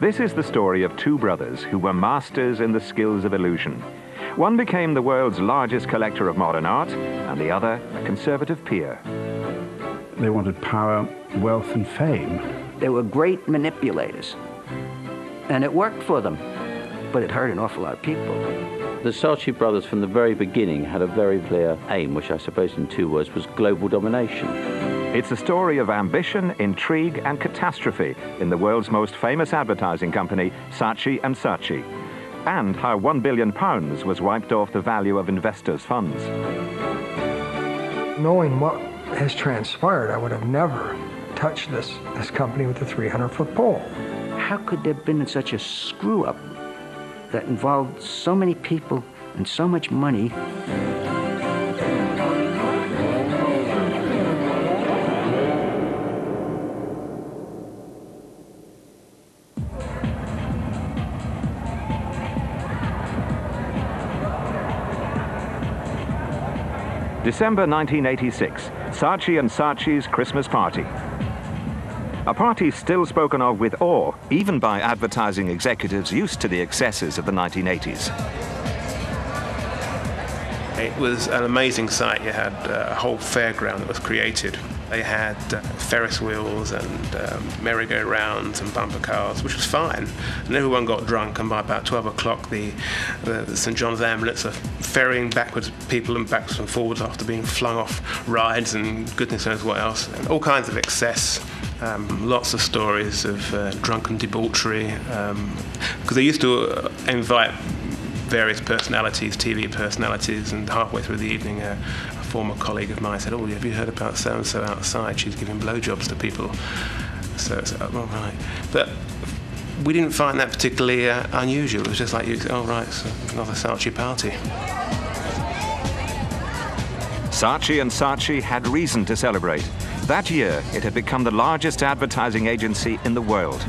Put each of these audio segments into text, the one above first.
This is the story of two brothers who were masters in the skills of illusion. One became the world's largest collector of modern art, and the other a conservative peer. They wanted power, wealth, and fame. They were great manipulators, and it worked for them, but it hurt an awful lot of people. The Saatchi brothers from the very beginning had a very clear aim, which I suppose in two words was global domination. It's a story of ambition, intrigue, and catastrophe in the world's most famous advertising company, Saatchi Saatchi, and how £1 billion was wiped off the value of investors' funds. Knowing what has transpired, I would have never touched this company with a 300-foot pole. How could there have been such a screw-up that involved so many people and so much money? December 1986, Saatchi Saatchi's Christmas party. A party still spoken of with awe, even by advertising executives used to the excesses of the 1980s. It was an amazing sight. You had a whole fairground that was created. They had Ferris wheels and merry-go-rounds and bumper cars, which was fine. And everyone got drunk, and by about 12 o'clock, the St. John's ambulance are ferrying backwards people and backwards and forwards after being flung off rides and goodness knows what else. And all kinds of excess. Lots of stories of drunken debauchery, because they used to invite various personalities, TV personalities, and halfway through the evening a former colleague of mine said, "Oh, have you heard about so-and-so outside? She's giving blowjobs to people." So it's oh, right. But we didn't find that particularly unusual. It was just like, oh, right, it's another Saatchi party. Saatchi Saatchi had reason to celebrate. That year, it had become the largest advertising agency in the world.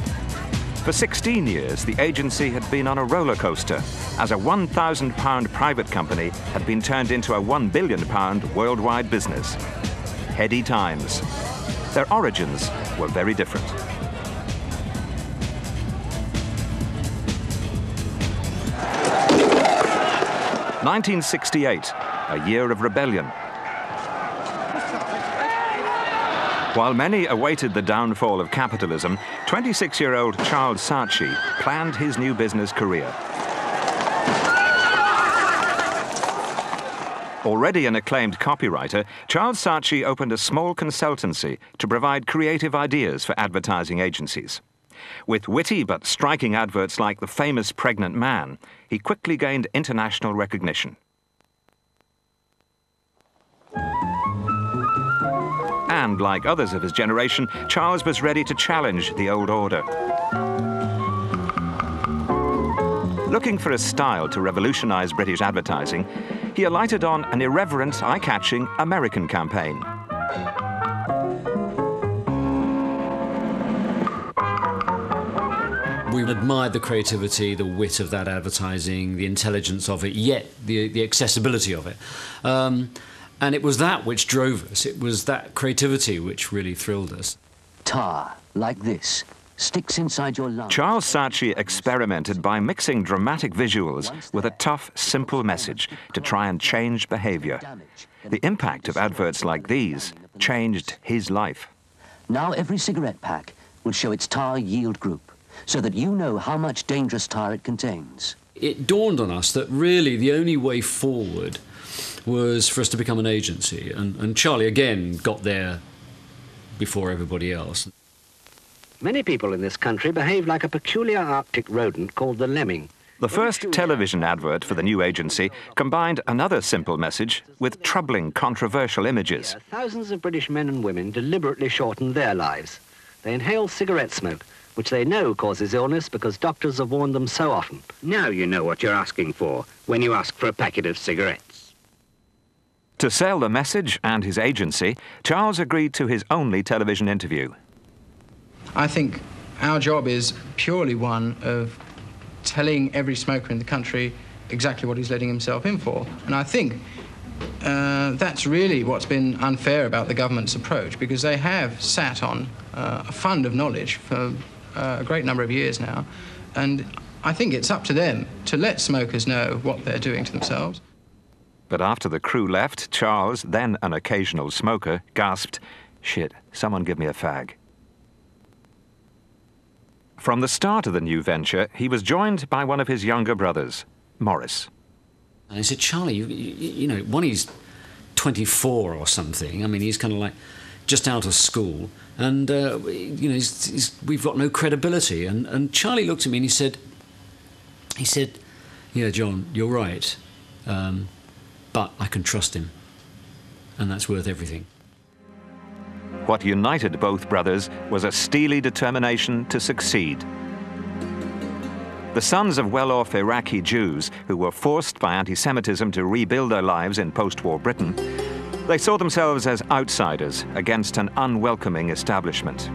For 16 years, the agency had been on a roller coaster, as a £1,000 private company had been turned into a £1 billion worldwide business. Heady times. Their origins were very different. (1968), a year of rebellion. While many awaited the downfall of capitalism, 26-year-old Charles Saatchi planned his new business career. Already an acclaimed copywriter, Charles Saatchi opened a small consultancy to provide creative ideas for advertising agencies. With witty but striking adverts like The Famous Pregnant Man, he quickly gained international recognition. And, like others of his generation, Charles was ready to challenge the old order. Looking for a style to revolutionize British advertising, he alighted on an irreverent, eye-catching American campaign. We admired the creativity, the wit of that advertising, the intelligence of it, yet the accessibility of it. And it was that which drove us. It was that creativity which really thrilled us. Tar, like this, sticks inside your lungs. Charles Saatchi experimented by mixing dramatic visuals with a tough, simple message to try and change behavior. The impact of adverts like these changed his life. Now every cigarette pack will show its tar yield group, so that you know how much dangerous tar it contains. It dawned on us that really the only way forward was for us to become an agency, and Charlie again got there before everybody else. Many people in this country behave like a peculiar Arctic rodent called the lemming. The first television advert for the new agency combined another simple message with troubling, controversial images. Thousands of British men and women deliberately shorten their lives. They inhale cigarette smoke, which they know causes illness because doctors have warned them so often. Now you know what you're asking for when you ask for a packet of cigarettes. To sell the message and his agency, Charles agreed to his only television interview. I think our job is purely one of telling every smoker in the country exactly what he's letting himself in for. And I think that's really what's been unfair about the government's approach, because they have sat on a fund of knowledge for a great number of years now, and I think it's up to them to let smokers know what they're doing to themselves. But after the crew left, Charles, then an occasional smoker, gasped, "Shit, someone give me a fag." From the start of the new venture, he was joined by one of his younger brothers, Morris. And I said, "Charlie, you know, one, he's 24 or something. I mean, he's kind of like just out of school, and you know, we've got no credibility." And Charlie looked at me and he said, "Yeah, John, you're right, but I can trust him, and that's worth everything." What united both brothers was a steely determination to succeed. The sons of well-off Iraqi Jews who were forced by anti-Semitism to rebuild their lives in post-war Britain, they saw themselves as outsiders against an unwelcoming establishment.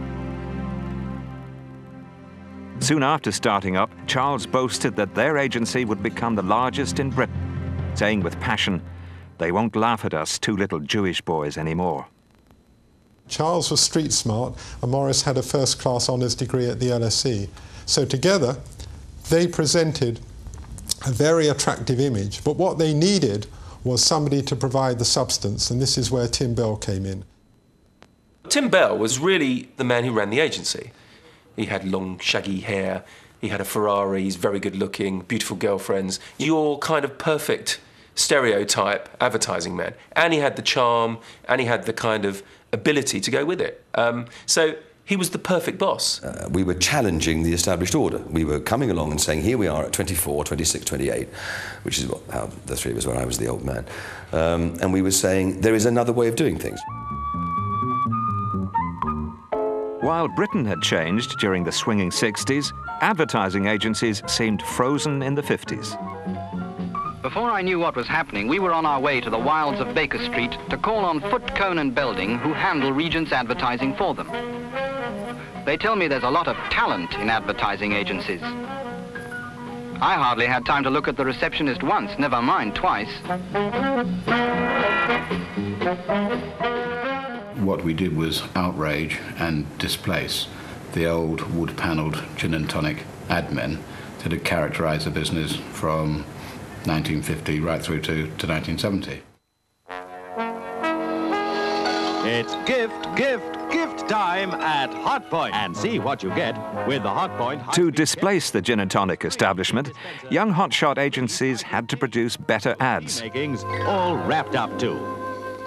Soon after starting up, Charles boasted that their agency would become the largest in Britain, saying with passion, "They won't laugh at us two little Jewish boys anymore." Charles was street smart and Morris had a first-class honours degree at the LSE. So together, they presented a very attractive image, but what they needed was somebody to provide the substance, and this is where Tim Bell came in. Tim Bell was really the man who ran the agency. He had long, shaggy hair, he had a Ferrari, he's very good-looking, beautiful girlfriends. Your kind of perfect stereotype advertising man. And he had the charm, and he had the kind of ability to go with it. So he was the perfect boss. We were challenging the established order. We were coming along and saying, here we are at 24, 26, 28, which is how the three of us were. I was the old man. And we were saying, there is another way of doing things. While Britain had changed during the swinging 60s, advertising agencies seemed frozen in the 50s. Before I knew what was happening, we were on our way to the wilds of Baker Street to call on Foote, Cone and Belding, who handle Regent's advertising for them. They tell me there's a lot of talent in advertising agencies. I hardly had time to look at the receptionist once, never mind twice. What we did was outrage and displace the old wood-panelled gin and tonic ad men that had characterised the business from 1950 right through to 1970. It's gift time at Hotpoint. And see what you get with the Hotpoint. To displace the gin and tonic establishment, young hotshot agencies had to produce better ads. Makings all wrapped up too.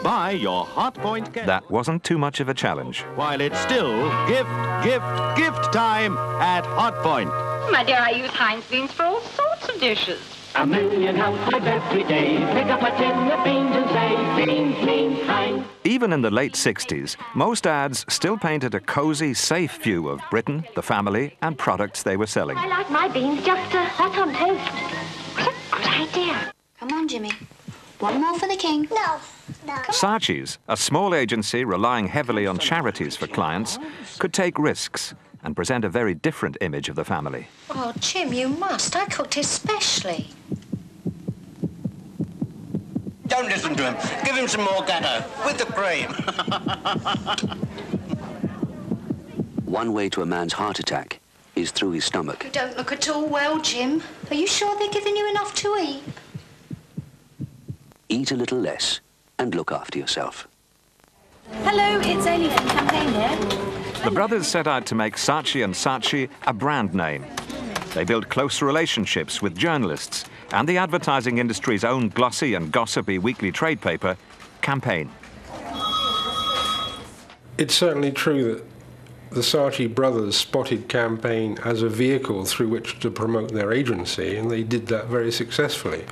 Buy your Hotpoint. That wasn't too much of a challenge. While it's still gift time at Hotpoint. My dear, I use Heinz beans for all sorts of dishes. A million housewives every day pick up a tin of beans and say, beans, Heinz. Even in the late 60s, most ads still painted a cosy, safe view of Britain, the family, and products they were selling. I like my beans just hot on toast. Good idea. Come on, Jimmy. One more for the king. No. Saatchi's, a small agency relying heavily on charities for clients, could take risks and present a very different image of the family. Oh, Jim, you must. I cooked especially. Don't listen to him. Give him some more gatto with the cream. One way to a man's heart attack is through his stomach. You don't look at all well, Jim. Are you sure they're giving you enough to eat? Eat a little less and look after yourself. Hello, it's Amy from Campaign here. The brothers set out to make Saatchi and Saatchi a brand name. They built close relationships with journalists and the advertising industry's own glossy and gossipy weekly trade paper, Campaign. It's certainly true that the Saatchi brothers spotted Campaign as a vehicle through which to promote their agency, and they did that very successfully.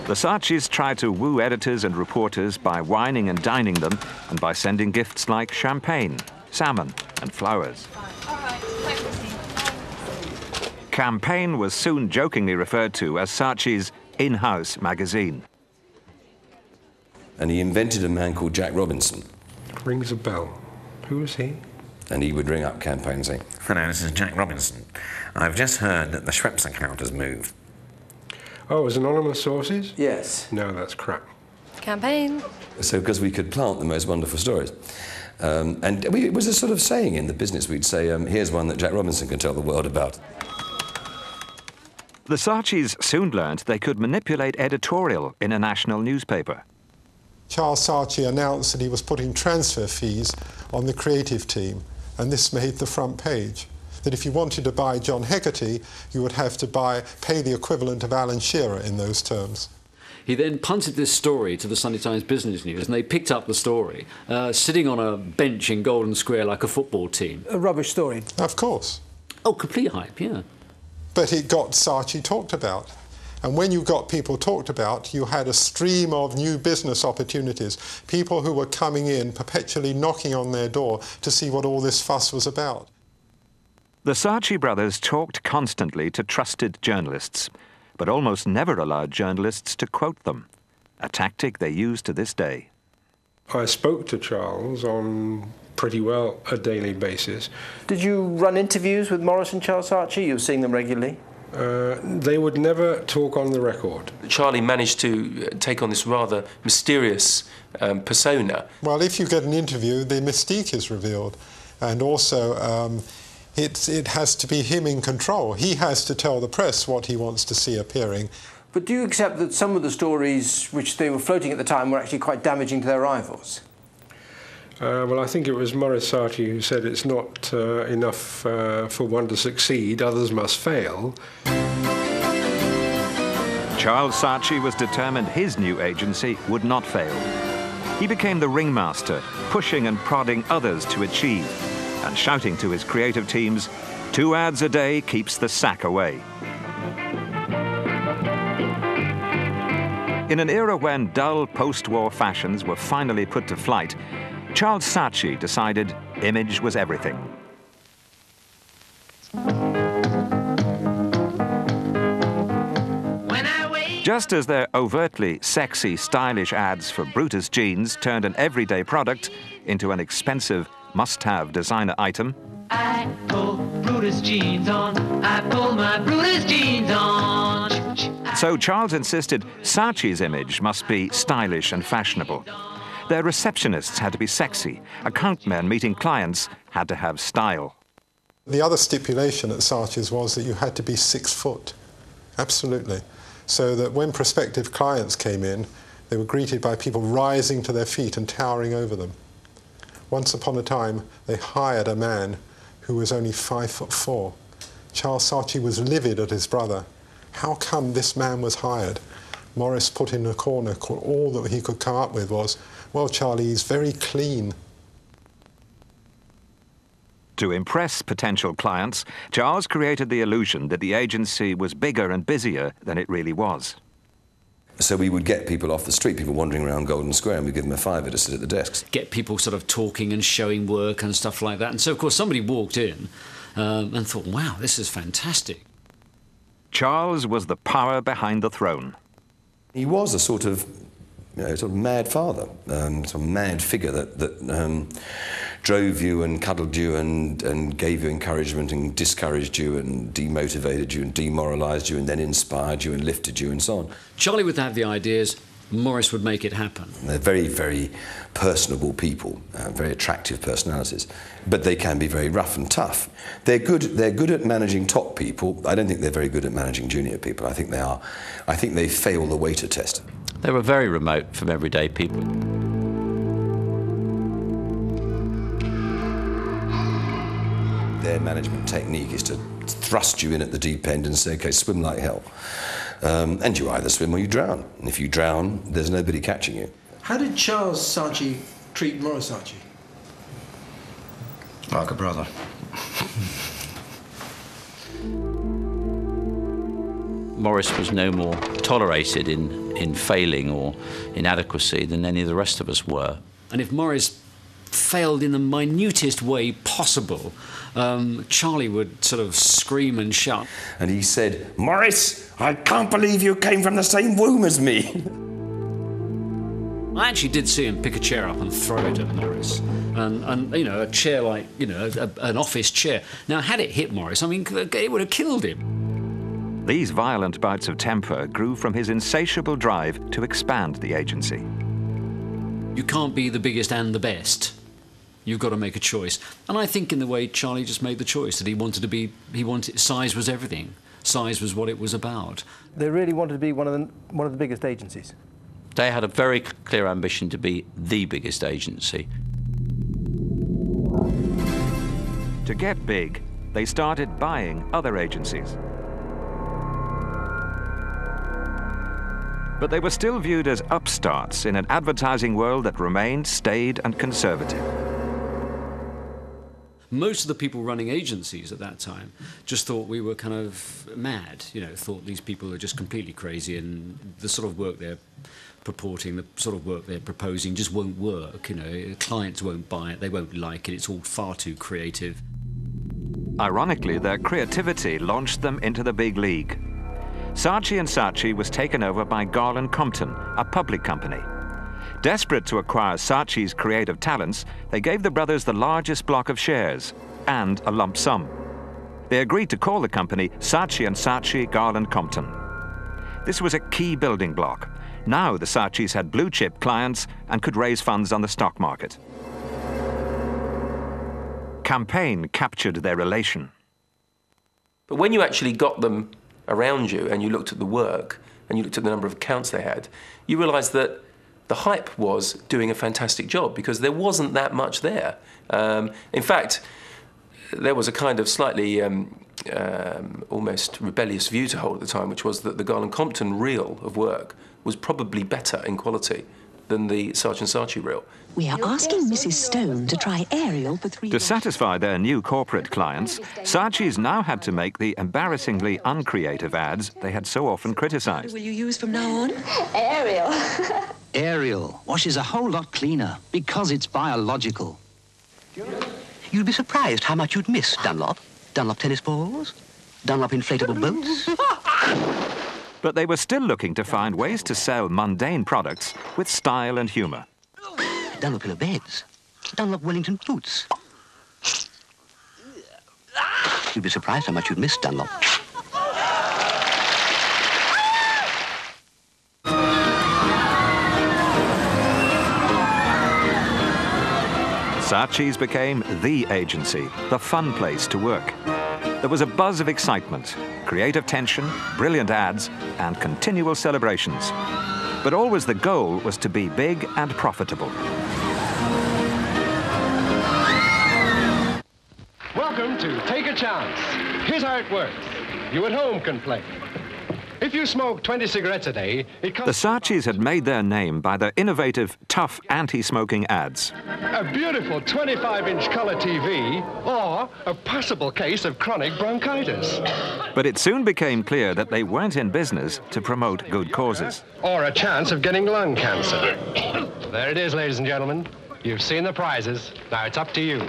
The Saatchis tried to woo editors and reporters by wining and dining them and by sending gifts like champagne, salmon and flowers. Campaign was soon jokingly referred to as Saatchi's in-house magazine. And he invented a man called Jack Robinson. Rings a bell. Who was he? And he would ring up Campaign and say, "Hello, this is Jack Robinson. I've just heard that the Schweppes account has moved." Oh, as anonymous sources? Yes. No, that's crap. Campaign. So because we could plant the most wonderful stories. And it was a sort of saying in the business. We'd say, here's one that Jack Robinson can tell the world about. The Saatchis soon learned they could manipulate editorial in a national newspaper. Charles Saatchi announced that he was putting transfer fees on the creative team, and this made the front page. That if you wanted to buy John Hegarty, you would have to pay the equivalent of Alan Shearer in those terms. He then punted this story to the Sunday Times Business News, and they picked up the story, sitting on a bench in Golden Square like a football team. A rubbish story. Of course. Oh, complete hype, yeah. But it got Saatchi talked about. And when you got people talked about, you had a stream of new business opportunities, people who were coming in, perpetually knocking on their door to see what all this fuss was about. The Saatchi brothers talked constantly to trusted journalists, but almost never allowed journalists to quote them, a tactic they use to this day. I spoke to Charles on pretty well a daily basis. Did you run interviews with Morris and Charles Saatchi? You were seeing them regularly? They would never talk on the record. Charlie managed to take on this rather mysterious persona. Well, if you get an interview, the mystique is revealed. And also, it has to be him in control. He has to tell the press what he wants to see appearing. But do you accept that some of the stories which they were floating at the time were actually quite damaging to their rivals? Well, I think it was Morris Saatchi who said it's not enough for one to succeed, others must fail. Charles Saatchi was determined his new agency would not fail. He became the ringmaster, pushing and prodding others to achieve, and shouting to his creative teams, 2 ads a day keeps the sack away. In an era when dull post-war fashions were finally put to flight, Charles Saatchi decided image was everything. Just as their overtly sexy, stylish ads for Brutus jeans turned an everyday product into an expensive, must-have designer item, I pull Brutus jeans on, I pull my Brutus jeans on. So Charles insisted Saatchi's image must be stylish and fashionable. Their receptionists had to be sexy. Account men meeting clients had to have style. The other stipulation at Saatchi's was that you had to be 6 foot. Absolutely. So that when prospective clients came in, they were greeted by people rising to their feet and towering over them. Once upon a time, they hired a man who was only 5'4". Charles Saatchi was livid at his brother. How come this man was hired? Morris put in a corner, all that he could come up with was, well, Charlie, he's very clean. To impress potential clients, Charles created the illusion that the agency was bigger and busier than it really was. So we would get people off the street, people wandering around Golden Square, and we'd give them a £5 to sit at the desks. Get people sort of talking and showing work and stuff like that. And so, of course, somebody walked in and thought, wow, this is fantastic. Charles was the power behind the throne. He was a sort of, sort of mad father, sort of mad figure that drove you and cuddled you and gave you encouragement and discouraged you and demotivated you and demoralised you and then inspired you and lifted you and so on. Charlie would have the ideas, Morris would make it happen. They're very, very personable people, very attractive personalities, but they can be very rough and tough. They're good at managing top people. I don't think they're very good at managing junior people. I think they are. I think they fail the waiter test. They were very remote from everyday people. Their management technique is to thrust you in at the deep end and say, OK, swim like hell. And you either swim or you drown. And if you drown, there's nobody catching you. How did Charles Saatchi treat Morris Saatchi? Like a brother. Morris was no more tolerated in failing or inadequacy than any of the rest of us were. And if Morris failed in the minutest way possible, Charlie would sort of scream and shout. And he said, Morris, I can't believe you came from the same womb as me. I actually did see him pick a chair up and throw it at Morris. And a chair like, an office chair. Now, had it hit Morris, I mean, it would have killed him. These violent bouts of temper grew from his insatiable drive to expand the agency. You can't be the biggest and the best. You've got to make a choice. And I think in the way Charlie just made the choice, that he wanted size was everything. Size was what it was about. They really wanted to be one of the biggest agencies. They had a very clear ambition to be the biggest agency. To get big, they started buying other agencies. But they were still viewed as upstarts in an advertising world that remained staid and conservative. Most of the people running agencies at that time just thought we were kind of mad, thought these people are just completely crazy, and the sort of work they're purporting, the sort of work they're proposing just won't work. Clients won't buy it, they won't like it, it's all far too creative. Ironically, their creativity launched them into the big league. Saatchi & Saatchi was taken over by Garland Compton, a public company. Desperate to acquire Saatchi's creative talents, they gave the brothers the largest block of shares and a lump sum. They agreed to call the company Saatchi & Saatchi Garland Compton. This was a key building block. Now the Saatchis had blue-chip clients and could raise funds on the stock market. Campaign captured their relation. But when you actually got them around you and you looked at the work and you looked at the number of accounts they had, you realised that the hype was doing a fantastic job because there wasn't that much there. In fact, there was a kind of slightly almost rebellious view to hold at the time, which was that the Garland Compton reel of work was probably better in quality than the Saatchi & Saatchi reel. We are asking Mrs. Stone to try Ariel for 3 To satisfy their new corporate clients, Saatchi's now had to make the embarrassingly uncreative ads they had so often criticised. Will you use from now on? Ariel. Ariel washes a whole lot cleaner because it's biological. You'd be surprised how much you'd miss Dunlop. Dunlop tennis balls, Dunlop inflatable boats. But they were still looking to find ways to sell mundane products with style and humour. Dunlop pillow beds, Dunlop Wellington boots. You'd be surprised how much you'd miss Dunlop. Saatchi's became the agency, the fun place to work. There was a buzz of excitement, creative tension, brilliant ads, and continual celebrations. But always the goal was to be big and profitable. Welcome to Take a Chance. Here's how it works. You at home can play. If you smoke 20 cigarettes a day, it comes... The Saatchis had made their name by their innovative, tough anti-smoking ads. A beautiful 25-inch colour TV or a possible case of chronic bronchitis. But it soon became clear that they weren't in business to promote good causes. Or a chance of getting lung cancer. There it is, ladies and gentlemen. You've seen the prizes. Now it's up to you.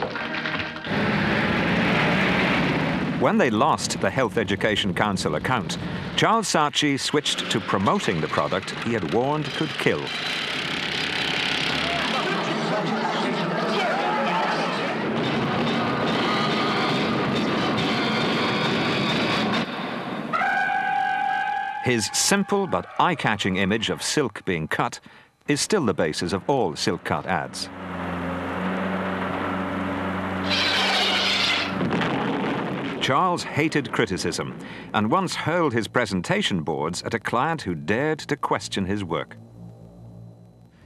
When they lost the Health Education Council account, Charles Saatchi switched to promoting the product he had warned could kill. His simple but eye-catching image of silk being cut is still the basis of all silk cut ads. Charles hated criticism and once hurled his presentation boards at a client who dared to question his work.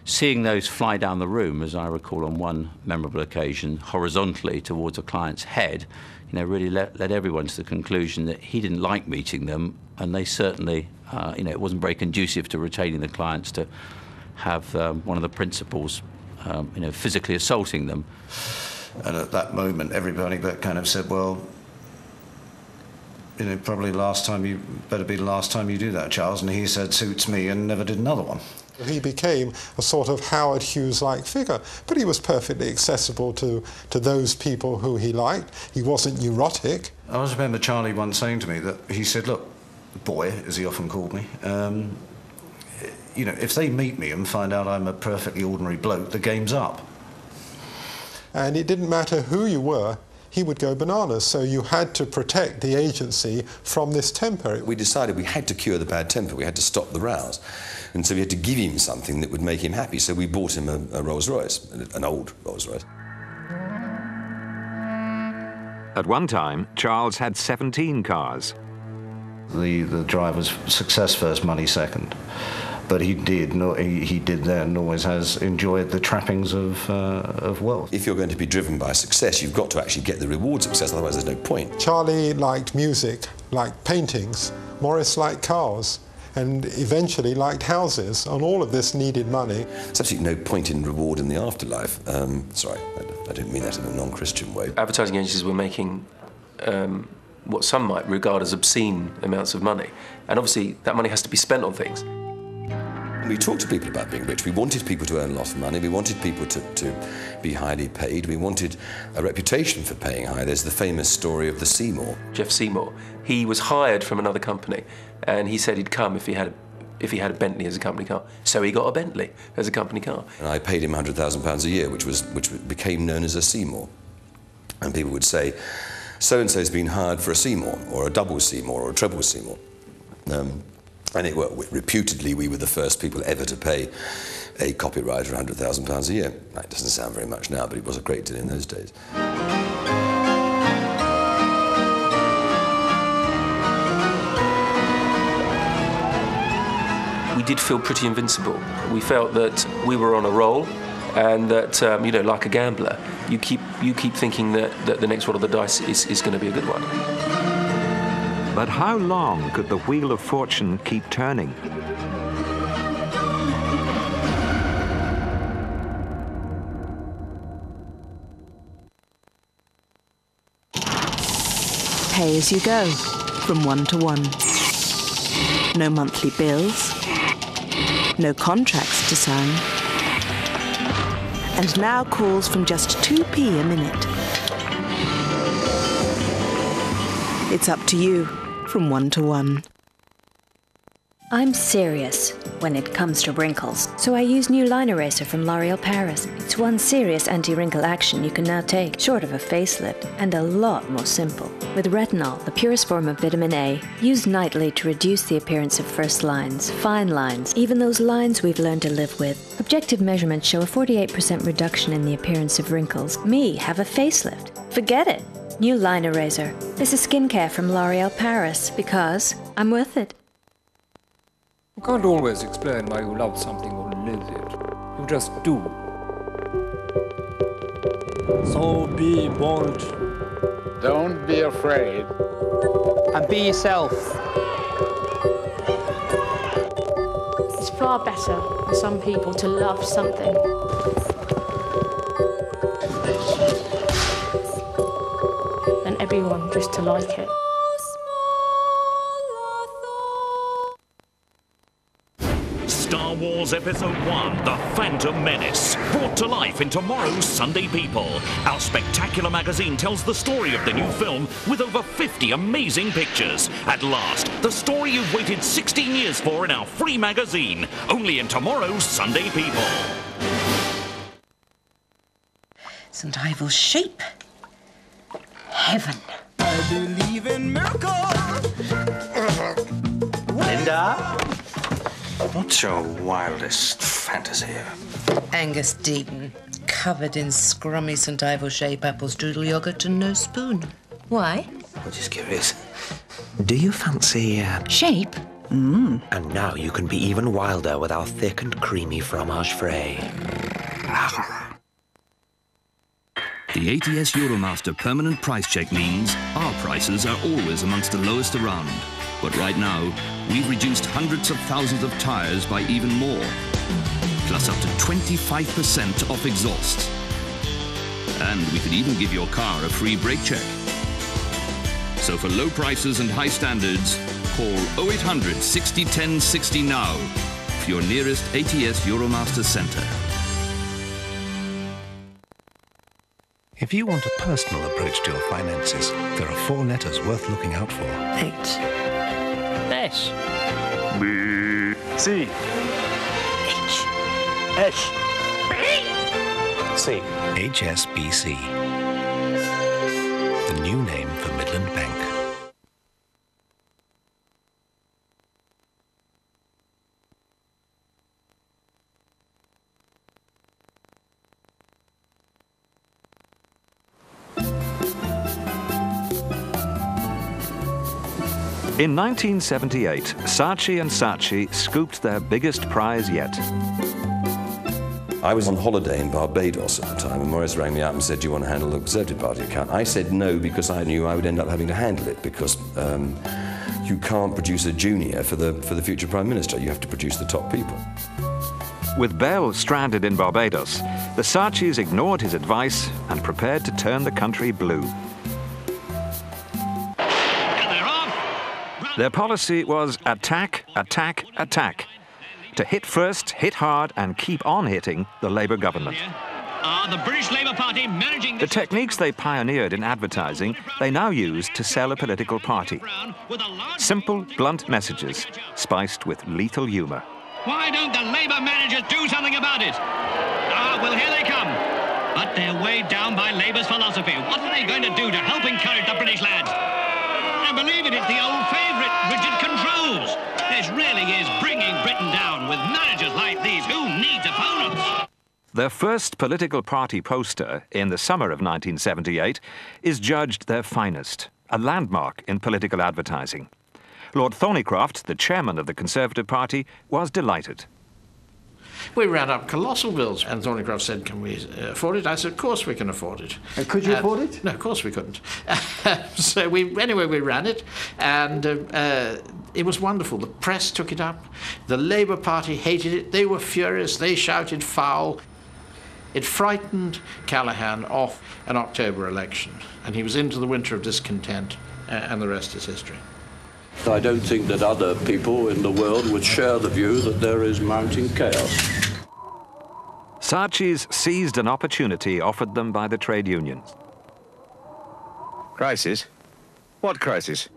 Seeing those fly down the room, as I recall on one memorable occasion, horizontally towards a client's head, really led everyone to the conclusion that he didn't like meeting them, and they certainly, it wasn't very conducive to retaining the clients to have one of the principals, physically assaulting them. And at that moment, everybody kind of said, well, probably better be the last time you do that, Charles. And he said, suits me, and never did another one. He became a sort of Howard Hughes-like figure, but he was perfectly accessible to those people who he liked. He wasn't neurotic. I always remember Charlie once saying to me that he said, look, boy, as he often called me, if they meet me and find out I'm a perfectly ordinary bloke, the game's up. And it didn't matter who you were, he would go bananas, so you had to protect the agency from this temper. We decided we had to cure the bad temper, we had to stop the rows, and so we had to give him something that would make him happy, so we bought him a Rolls-Royce, an old Rolls-Royce. At one time, Charles had 17 cars. The driver's success first, money second. But he did then and always has enjoyed the trappings of wealth. If you're going to be driven by success, you've got to actually get the reward success, otherwise there's no point. Charlie liked music, liked paintings. Morris liked cars, and eventually liked houses, and all of this needed money. There's absolutely no point in reward in the afterlife. Sorry, I don't mean that in a non-Christian way. Advertising agencies were making what some might regard as obscene amounts of money, and obviously that money has to be spent on things. We talked to people about being rich. We wanted people to earn lots of money. We wanted people to be highly paid. We wanted a reputation for paying high. There's the famous story of the Seymour. Jeff Seymour. He was hired from another company, and he said he'd come if he had a Bentley as a company car. So he got a Bentley as a company car. And I paid him £100,000 a year, which became known as a Seymour. And people would say, so-and-so's been hired for a Seymour, or a double Seymour, or a treble Seymour. And reputedly, we were the first people ever to pay a copywriter £100,000 a year. Now, it doesn't sound very much now, but it was a great deal in those days. We did feel pretty invincible. We felt that we were on a roll, and that, like a gambler, you keep thinking that the next roll of the dice is going to be a good one. But how long could the wheel of fortune keep turning? Pay as you go, from one to one. No monthly bills, no contracts to sign. And now calls from just 2p a minute. It's up to you, from one to one. I'm serious when it comes to wrinkles, so I use new line eraser from L'Oreal Paris. It's one serious anti-wrinkle action you can now take, short of a facelift, and a lot more simple. With retinol, the purest form of vitamin A, used nightly to reduce the appearance of first lines, fine lines, even those lines we've learned to live with. Objective measurements show a 48% reduction in the appearance of wrinkles. Me have a facelift. Forget it. New line eraser. This is skincare from L'Oreal Paris, because I'm worth it. You can't always explain why you love something or live it. You just do. So be bold. Don't be afraid. And be yourself. It's far better for some people to love something than everyone just to like it. Star Wars Episode 1, The Phantom Menace, brought to life in tomorrow's Sunday People. Our spectacular magazine tells the story of the new film with over 50 amazing pictures. At last, the story you've waited 16 years for in our free magazine, only in tomorrow's Sunday People. St. Ivel's shape. Heaven. I believe in miracles. Linda? What's your wildest fantasy? Angus Deaton, covered in scrummy St. Ivel shape apple strudel yogurt and no spoon. Why? I'm just curious. Do you fancy... Shape? And now you can be even wilder with our thick and creamy fromage frais. The ATS Euromaster permanent price check means our prices are always amongst the lowest around. But right now, we've reduced hundreds of thousands of tyres by even more, plus up to 25% off exhausts. And we could even give your car a free brake check. So for low prices and high standards, call 0800 60 10 60 now for your nearest ATS Euromaster centre. If you want a personal approach to your finances, there are 4 letters worth looking out for. H. S. B. C. H. S. B. C. HSBC. The new name for Midland Bank. In 1978, Saatchi and Saatchi scooped their biggest prize yet. I was on holiday in Barbados at the time, and Morris rang me up and said, do you want to handle the Conservative Party account? I said no, because I knew I would end up having to handle it, because you can't produce a junior for the future Prime Minister. You have to produce the top people. With Bell stranded in Barbados, the Saatchis ignored his advice and prepared to turn the country blue. Their policy was attack, attack, attack. To hit first, hit hard, and keep on hitting the Labour government. The British Labour Party managing the techniques they pioneered in advertising, they now use to sell a political party. Simple, blunt messages, spiced with lethal humour. Why don't the Labour managers do something about it? Well, here they come. But they're weighed down by Labour's philosophy. What are they going to do to help encourage the British lads? And believe it, it's the old favourite, rigid controls. This really is bringing Britain down with managers like these. Who needs opponents? Their first political party poster in the summer of 1978 is judged their finest, a landmark in political advertising. Lord Thornycroft, the chairman of the Conservative Party, was delighted. We ran up colossal bills, and Thornycroft said, can we afford it? I said, of course we can afford it. Could you afford it? No, of course we couldn't. So we ran it, and it was wonderful. The press took it up. The Labour Party hated it. They were furious. They shouted foul. It frightened Callaghan off an October election, and he was into the winter of discontent, and the rest is history. I don't think that other people in the world would share the view that there is mounting chaos. Saatchi's seized an opportunity offered them by the trade unions. Crisis? What crisis?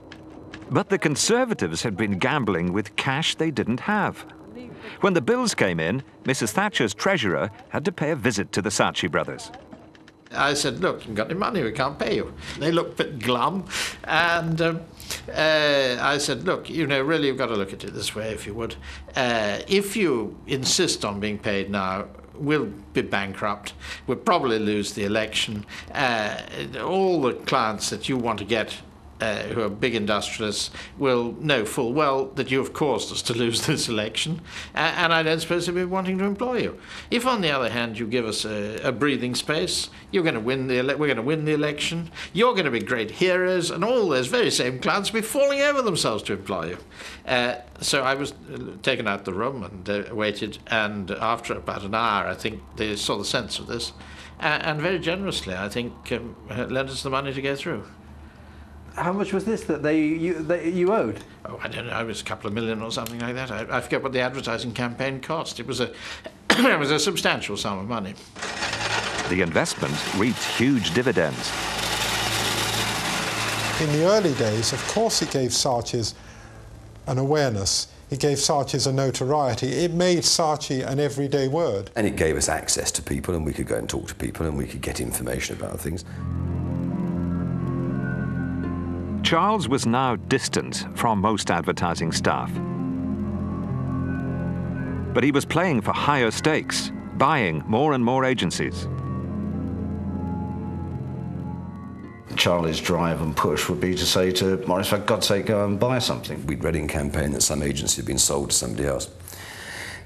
But the Conservatives had been gambling with cash they didn't have. When the bills came in, Mrs. Thatcher's treasurer had to pay a visit to the Saatchi brothers. I said, look, you've got any money, we can't pay you. They looked a bit glum, and I said, look, you know, really you've got to look at it this way, if you would. If you insist on being paid now, we'll be bankrupt. We'll probably lose the election. All the clients that you want to get who are big industrialists will know full well that you have caused us to lose this election, and I don't suppose they'll be wanting to employ you. If, on the other hand, you give us a breathing space, you're going to win we're going to win the election, you're going to be great heroes, and all those very same clients will be falling over themselves to employ you. So I was taken out the room and waited, and after about an hour, I think they saw the sense of this, and very generously, I think, lent us the money to go through. How much was this that you owed? Oh, I don't know. It was a couple of million or something like that. I forget what the advertising campaign cost. It was a it was a substantial sum of money. The investment reaped huge dividends. In the early days, of course, it gave Saatchi's an awareness. It gave Saatchi's a notoriety. It made Saatchi an everyday word. And it gave us access to people, and we could go and talk to people, and we could get information about things. Charles was now distant from most advertising staff. But he was playing for higher stakes, buying more and more agencies. Charlie's drive and push would be to say to Morris, for God's sake, go and buy something. We'd read in campaign that some agency had been sold to somebody else.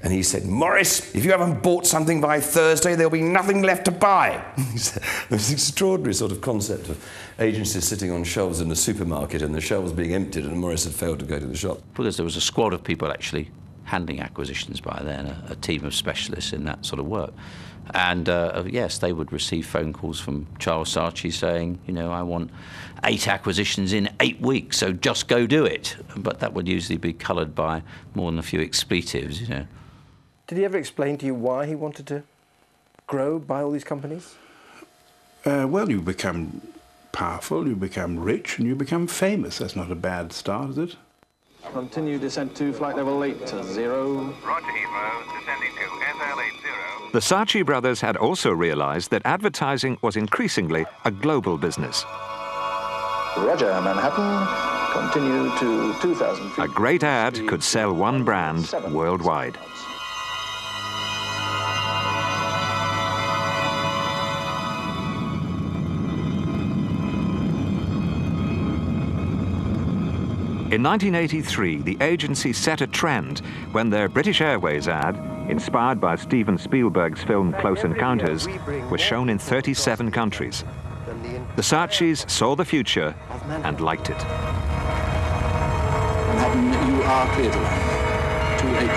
And he said, Morris, if you haven't bought something by Thursday, there'll be nothing left to buy. It was an extraordinary sort of concept of agencies sitting on shelves in a supermarket and the shelves being emptied, and Morris had failed to go to the shop. Because there was a squad of people actually handling acquisitions by then, a team of specialists in that sort of work. And yes, they would receive phone calls from Charles Saatchi saying, you know, I want 8 acquisitions in 8 weeks, so just go do it. But that would usually be coloured by more than a few expletives, you know. Did he ever explain to you why he wanted to grow, buy all these companies? Well, you become powerful, you become rich, and you become famous. That's not a bad start, is it? Continue descent to flight level 80. Roger, Heathrow, descending to FL80. The Saatchi brothers had also realized that advertising was increasingly a global business. Roger, Manhattan. Continue to 2,000 feet. A great ad could sell one brand worldwide. In 1983, the agency set a trend when their British Airways ad, inspired by Steven Spielberg's film Close Encounters, was shown in 37 countries. The Saatchis saw the future and liked it. Manhattan, you are clear to land. 28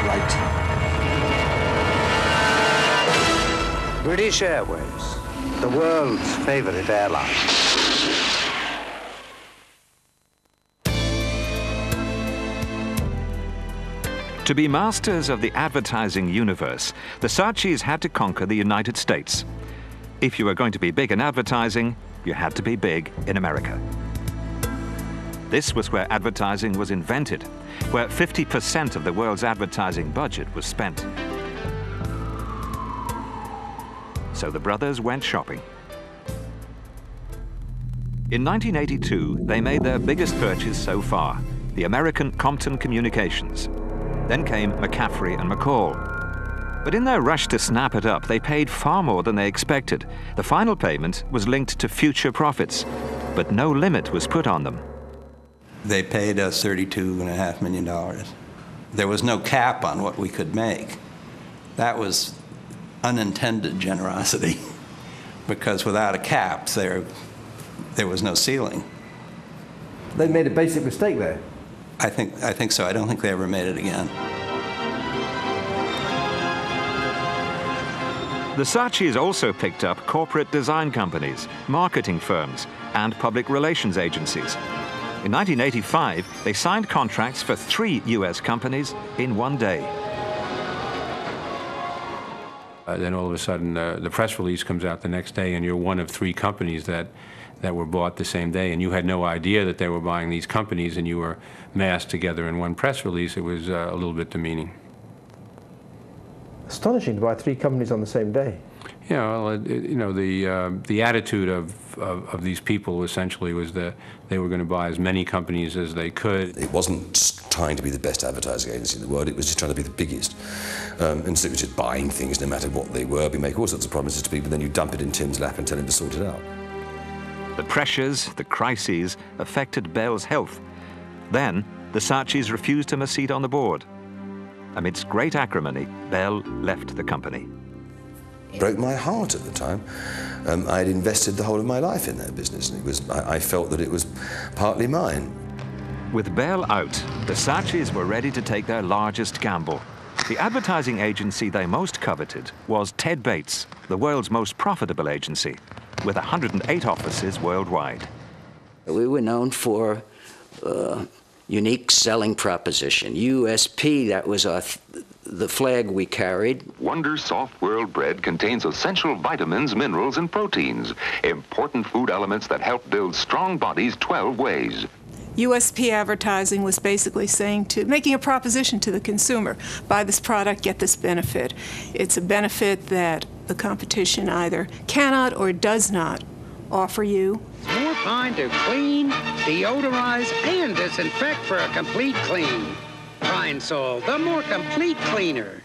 right. British Airways, the world's favorite airline. To be masters of the advertising universe, the Saatchis had to conquer the United States. If you were going to be big in advertising, you had to be big in America. This was where advertising was invented, where 50% of the world's advertising budget was spent. So the brothers went shopping. In 1982, they made their biggest purchase so far, the American Compton Communications. Then came McCaffrey and McCall. But in their rush to snap it up, they paid far more than they expected. The final payment was linked to future profits, but no limit was put on them. They paid us $32.5 million. There was no cap on what we could make. That was unintended generosity, because without a cap, there was no ceiling. They made a basic mistake there. I think so. I don't think they ever made it again. The Saatchis also picked up corporate design companies, marketing firms, and public relations agencies. In 1985, they signed contracts for 3 US companies in one day. Then all of a sudden, the press release comes out the next day, and you're one of 3 companies that were bought the same day, and you had no idea that they were buying these companies, and you were massed together in one press release. It was a little bit demeaning. Astonishing to buy 3 companies on the same day. Yeah, well, the attitude of these people essentially was that they were going to buy as many companies as they could. It wasn't trying to be the best advertising agency in the world, it was just trying to be the biggest. And so it was just buying things no matter what they were. We make all sorts of promises to people, then you dump it in Tim's lap and tell him to sort it out. The pressures, the crises, affected Bell's health. Then, the Saatchis refused him a seat on the board. Amidst great acrimony, Bell left the company. It broke my heart at the time. I had invested the whole of my life in that business, and I felt that it was partly mine. With Bell out, the Saatchis were ready to take their largest gamble. The advertising agency they most coveted was Ted Bates, the world's most profitable agency, with 108 offices worldwide. We were known for unique selling proposition, USP, that was the flag we carried. Wonder Soft World bread contains essential vitamins, minerals, and proteins, important food elements that help build strong bodies 12 ways. USP advertising was basically making a proposition to the consumer, buy this product, get this benefit. It's a benefit that the competition either cannot or does not offer you. More fine to clean, deodorize, and disinfect for a complete clean. Pine Sol, the more complete cleaner.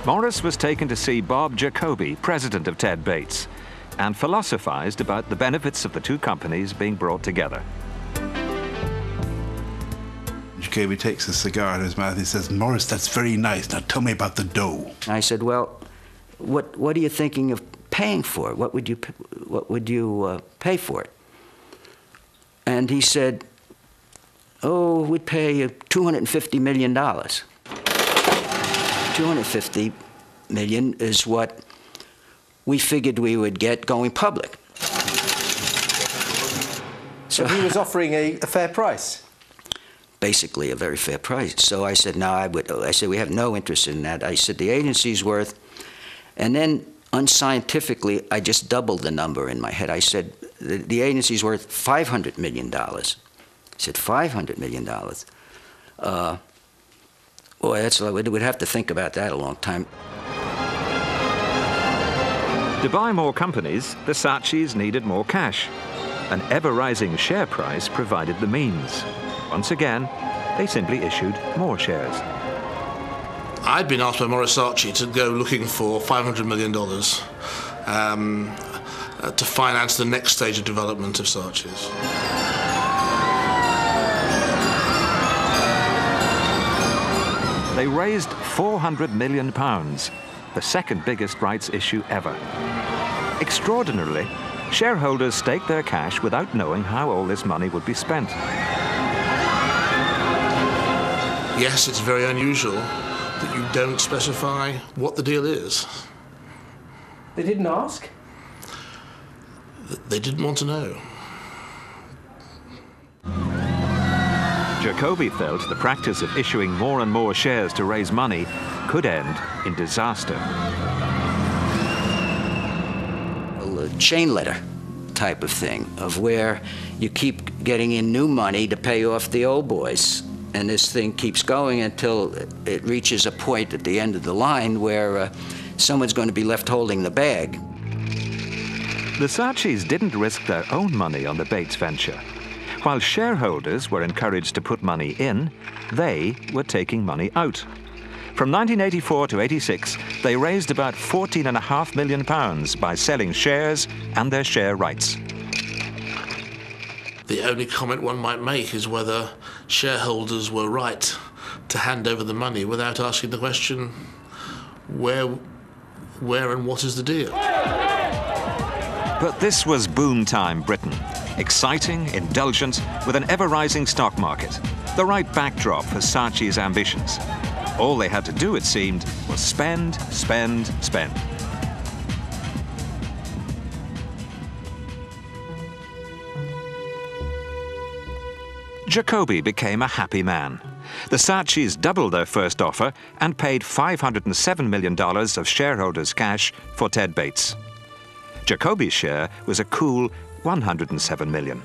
Morris was taken to see Bob Jacoby, president of Ted Bates, and philosophized about the benefits of the 2 companies being brought together. Jacoby takes a cigar in his mouth. He says, "Morris, that's very nice. Now tell me about the dough." I said, "Well, what are you thinking of paying for it? What would you pay for it?" And he said, "Oh, we'd pay you $250 million. $250 million is what we figured we would get going public." So he was offering a fair price? Basically a very fair price. So I said, no, I said, we have no interest in that. I said, the agency's worth, and then unscientifically, I just doubled the number in my head. I said, the agency's worth $500 million. I said, $500 million? Boy, we'd have to think about that a long time. To buy more companies, the Saatchis needed more cash. An ever-rising share price provided the means. Once again, they simply issued more shares. I'd been asked by Morris Saatchi to go looking for $500 million. to finance the next stage of development of Saatchi's. They raised £400 million, the second biggest rights issue ever. Extraordinarily, shareholders staked their cash without knowing how all this money would be spent. Yes, it's very unusual that you don't specify what the deal is. They didn't ask? They didn't want to know. Jacobi felt the practice of issuing more and more shares to raise money could end in disaster. A chain letter type of thing, of where you keep getting in new money to pay off the old boys. And this thing keeps going until it reaches a point at the end of the line where someone's going to be left holding the bag. The Saatchis didn't risk their own money on the Bates venture. While shareholders were encouraged to put money in, they were taking money out. From 1984 to 86, they raised about £14.5 million by selling shares and their share rights. The only comment one might make is whether shareholders were right to hand over the money without asking the question, where and what is the deal? But this was boom time Britain. Exciting, indulgent, with an ever-rising stock market. The right backdrop for Saatchi's ambitions. All they had to do, it seemed, was spend, spend, spend. Jacobi became a happy man. The Saatchis doubled their first offer and paid $507 million of shareholders' cash for Ted Bates. Jacobi's share was a cool $107 million.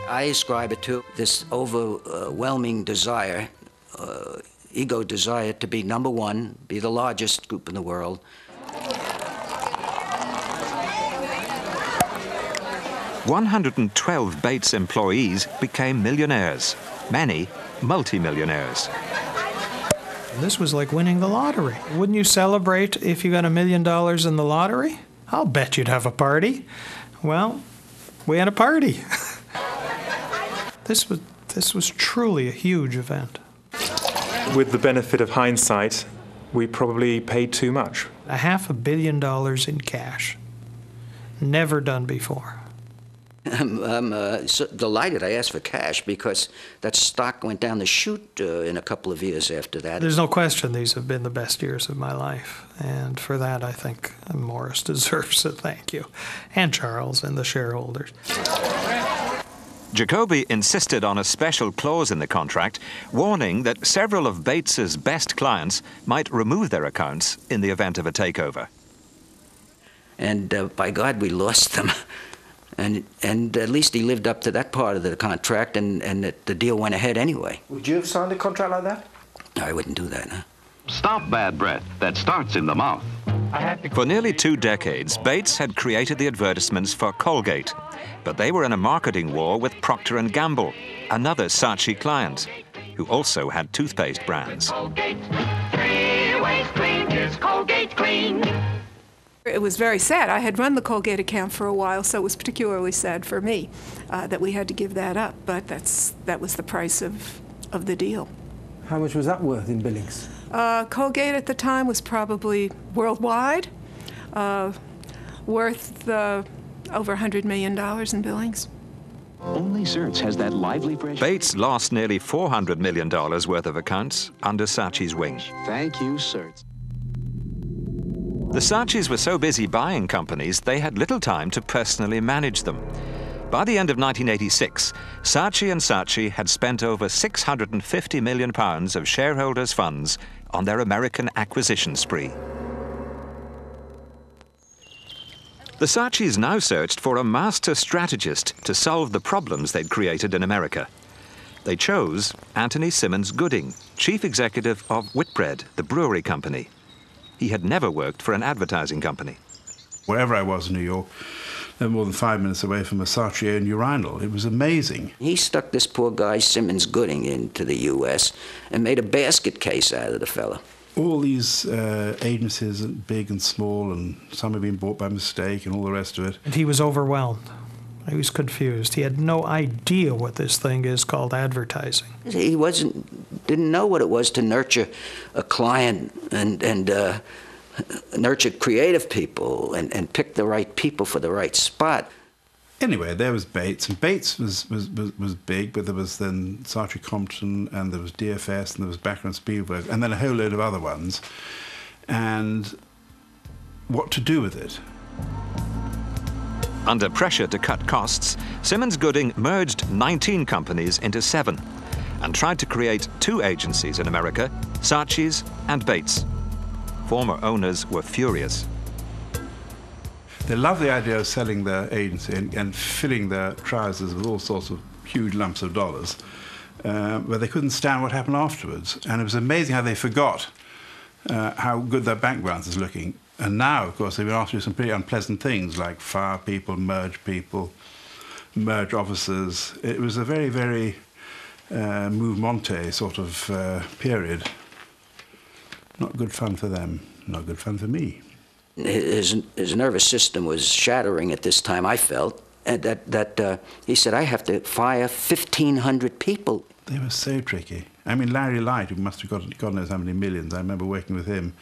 I ascribe it to this overwhelming desire, ego desire to be number one, be the largest group in the world. 112 Bates employees became millionaires, many multi-millionaires. This was like winning the lottery. Wouldn't you celebrate if you got $1 million in the lottery? I'll bet you'd have a party. Well, we had a party. This was truly a huge event. With the benefit of hindsight, we probably paid too much. $500 million in cash. Never done before. I'm so delighted I asked for cash because that stock went down the chute in a couple of years after that. There's no question these have been the best years of my life. And for that, I think Morris deserves a thank you. And Charles and the shareholders. Jacobi insisted on a special clause in the contract, warning that several of Bates's best clients might remove their accounts in the event of a takeover. And by God, we lost them. And at least he lived up to that part of the contract, and the deal went ahead anyway. Would you have signed a contract like that? No, I wouldn't do that, huh? Stop bad breath that starts in the mouth. For nearly 2 decades, Bates had created the advertisements for Colgate, but they were in a marketing war with Procter & Gamble, another Saatchi client, who also had toothpaste brands. Colgate, 3 ways clean is Colgate Clean. It was very sad. I had run the Colgate account for a while, so it was particularly sad for me that we had to give that up. But that was the price of the deal. How much was that worth in billings? Colgate at the time was probably worldwide worth over $100 million in billings. Only Zertz has that lively fresh... Bates lost nearly $400 million worth of accounts under Saatchi's wing. Thank you, Zertz. The Saatchis were so busy buying companies, they had little time to personally manage them. By the end of 1986, Saatchi & Saatchi had spent over £650 million of shareholders' funds on their American acquisition spree. The Saatchis now searched for a master strategist to solve the problems they'd created in America. They chose Anthony Simmons Gooding, chief executive of Whitbread, the brewery company. He had never worked for an advertising company. Wherever I was in New York, no more than 5 minutes away from a Saatchi-owned urinal. It was amazing. He stuck this poor guy, Simmons Gooding, into the U.S. and made a basket case out of the fellow. all these agencies, big and small, and some have been bought by mistake and all the rest of it. And he was overwhelmed. He was confused. He had no idea what this thing is called advertising. He didn't know what it was to nurture a client and nurture creative people and pick the right people for the right spot. Anyway, there was Bates, and Bates was big, but there was then Saatchi Compton, and there was DFS, and there was Backer and Spielberg, and then a whole load of other ones. And what to do with it? Under pressure to cut costs, Simmons Gooding merged 19 companies into 7 and tried to create 2 agencies in America, Saatchi's and Bates. Former owners were furious. They loved the idea of selling their agency and filling their trousers with all sorts of huge lumps of dollars, but they couldn't stand what happened afterwards. And it was amazing how they forgot how good their bank balance is looking. And now, of course, they've been asked to do some pretty unpleasant things, like fire people, merge officers. It was a very, very movemente sort of period. Not good fun for them, not good fun for me. His nervous system was shattering at this time, I felt, and that he said, I have to fire 1,500 people. They were so tricky. I mean, Larry Light, who must have got God knows how many millions, I remember working with him.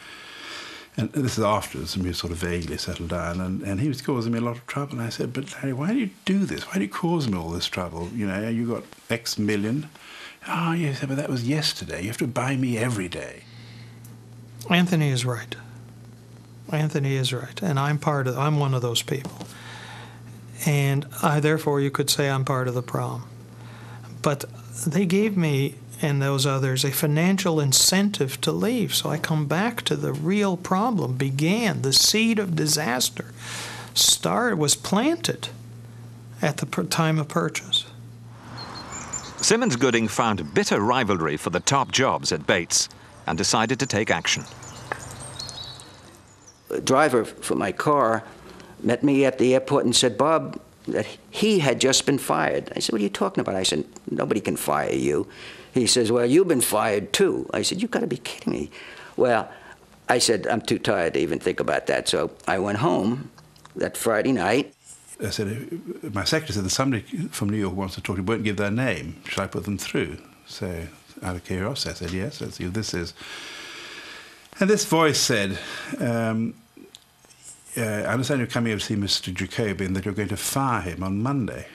And this is afterwards, and we sort of vaguely settled down, and he was causing me a lot of trouble. And I said, but Larry, why do you do this? Why do you cause me all this trouble? You know, you got X million. Oh, yes, but that was yesterday. You have to buy me every day. Anthony is right. Anthony is right, and I'm one of those people. And therefore, you could say I'm part of the problem. But they gave me and those others a financial incentive to leave. So I come back to the real problem began. The seed of disaster was planted at the time of purchase. Simmons Gooding found bitter rivalry for the top jobs at Bates and decided to take action. A driver for my car met me at the airport and said, Bob, that he had just been fired. I said, what are you talking about? I said, nobody can fire you. He says, well, you've been fired too. I said, you've got to be kidding me. Well, I said, I'm too tired to even think about that. So I went home that Friday night. I said, my secretary said that somebody from New York wants to talk to you, won't give their name. Should I put them through? So out of curiosity, I said, yes, let's see who this is. And this voice said, I understand you're coming over to see Mr. Jacoby and that you're going to fire him on Monday.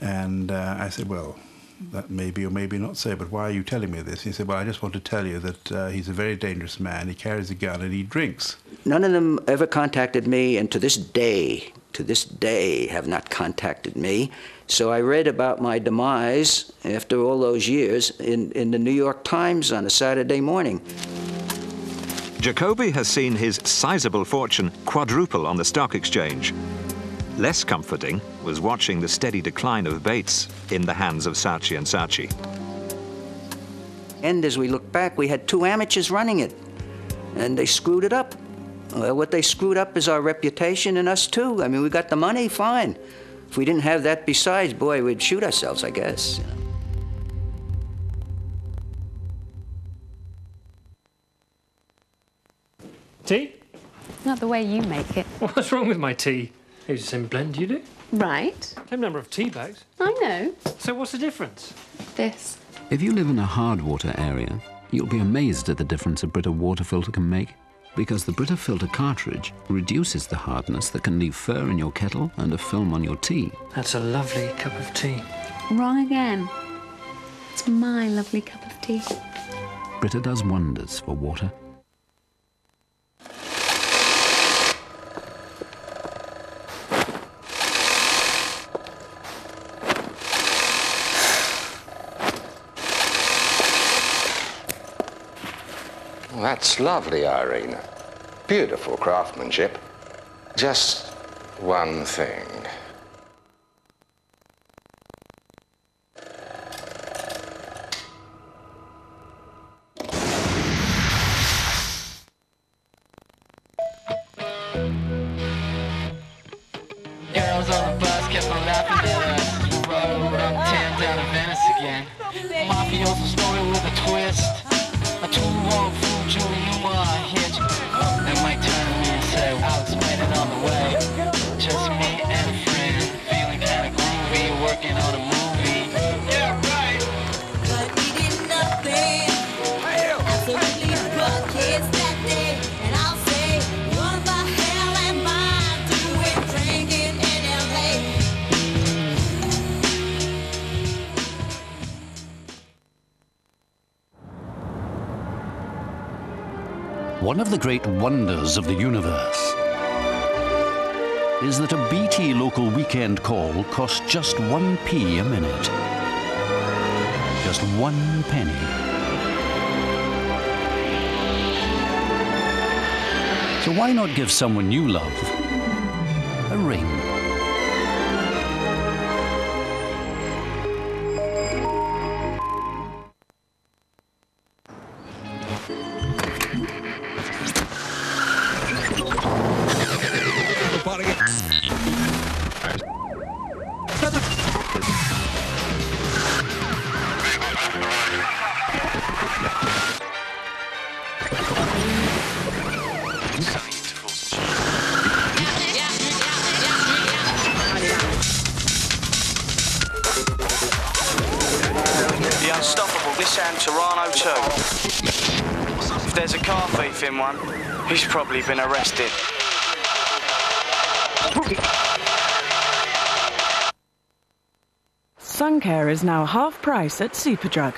And I said, well, that may be or maybe not so, but why are you telling me this? He said, well, I just want to tell you that he's a very dangerous man. He carries a gun and he drinks. None of them ever contacted me, and to this day, have not contacted me. So I read about my demise after all those years in the New York Times on a Saturday morning. Jacoby has seen his sizable fortune quadruple on the stock exchange. Less comforting was watching the steady decline of Bates in the hands of Saatchi and Saatchi. And as we look back, we had 2 amateurs running it, and they screwed it up. Well, what they screwed up is our reputation and us too. I mean, we got the money, fine. If we didn't have that besides, boy, we'd shoot ourselves, I guess. Tea? Not the way you make it. What's wrong with my tea? It's the same blend you do. Right. Same number of tea bags. I know. So what's the difference? This. If you live in a hard water area, you'll be amazed at the difference a Brita water filter can make, because the Brita filter cartridge reduces the hardness that can leave fur in your kettle and a film on your tea. That's a lovely cup of tea. Wrong again. It's my lovely cup of tea. Brita does wonders for water. Well, that's lovely, Irene. Beautiful craftsmanship. Just one thing. Girls on the bus kept on laughing at us. We rode uptown down to Venice again. Mafioso story with a twist. A 2-wrong food, Julie One of the great wonders of the universe is that a BT local weekend call costs just 1p a minute. Just 1 penny. So why not give someone you love a ring? The Unstoppable, this and Toronto too. If there's a car thief in one, he's probably been arrested. Sun care is now half price at Superdrug.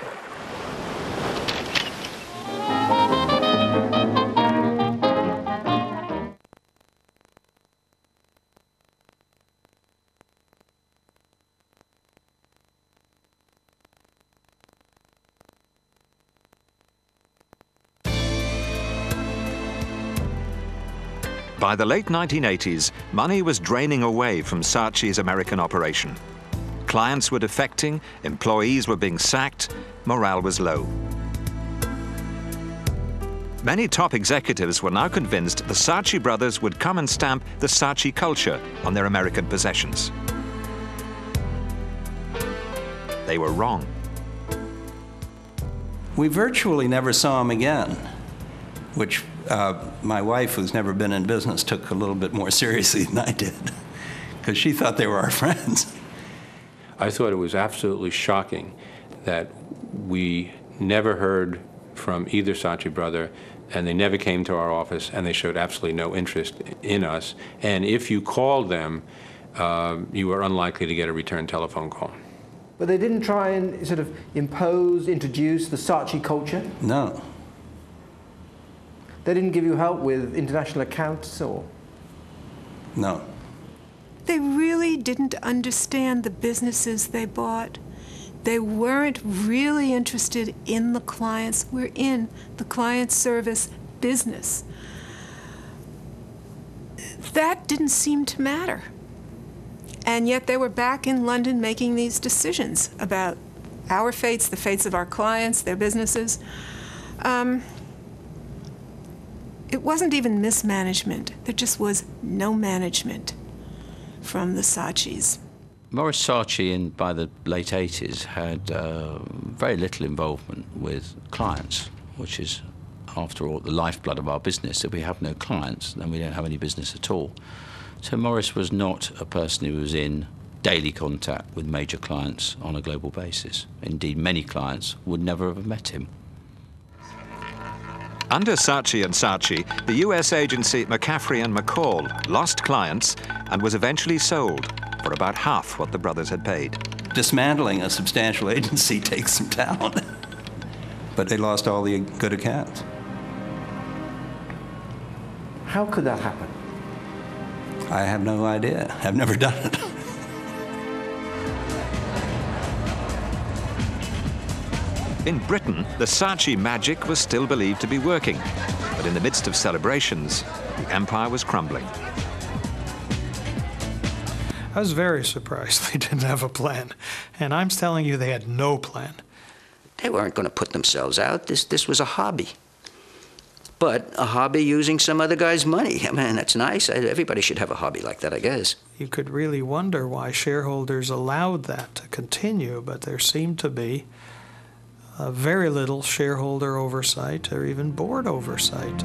By the late 1980s, money was draining away from Saatchi's American operation. Clients were defecting, employees were being sacked, morale was low. Many top executives were now convinced the Saatchi brothers would come and stamp the Saatchi culture on their American possessions. They were wrong. We virtually never saw him again, which my wife, who's never been in business, took a little bit more seriously than I did, because she thought they were our friends. I thought it was absolutely shocking that we never heard from either Saatchi brother, and they never came to our office, and they showed absolutely no interest in us. And if you called them, you were unlikely to get a return telephone call. But they didn't try and sort of introduce the Saatchi culture? No. They didn't give you help with international accounts or? No. They really didn't understand the businesses they bought. They weren't really interested in the clients. We're in the client service business. That didn't seem to matter. And yet they were back in London making these decisions about our fates, the fates of our clients, their businesses. It wasn't even mismanagement. There just was no management from the Saatchis. Morris Saatchi, by the late 80s, had very little involvement with clients, which is, after all, the lifeblood of our business. If we have no clients, then we don't have any business at all. So Morris was not a person who was in daily contact with major clients on a global basis. Indeed, many clients would never have met him. Under Saatchi and Saatchi, the US agency McCaffrey and McCall lost clients and was eventually sold for about half what the brothers had paid. Dismantling a substantial agency takes some talent, but they lost all the good accounts. How could that happen? I have no idea. I've never done it. In Britain, the Saatchi magic was still believed to be working, but in the midst of celebrations, the empire was crumbling. I was very surprised they didn't have a plan, and I'm telling you they had no plan. They weren't going to put themselves out. This was a hobby. But a hobby using some other guy's money. I mean, that's nice. Everybody should have a hobby like that, I guess. You could really wonder why shareholders allowed that to continue, but there seemed to be very little shareholder oversight or even board oversight.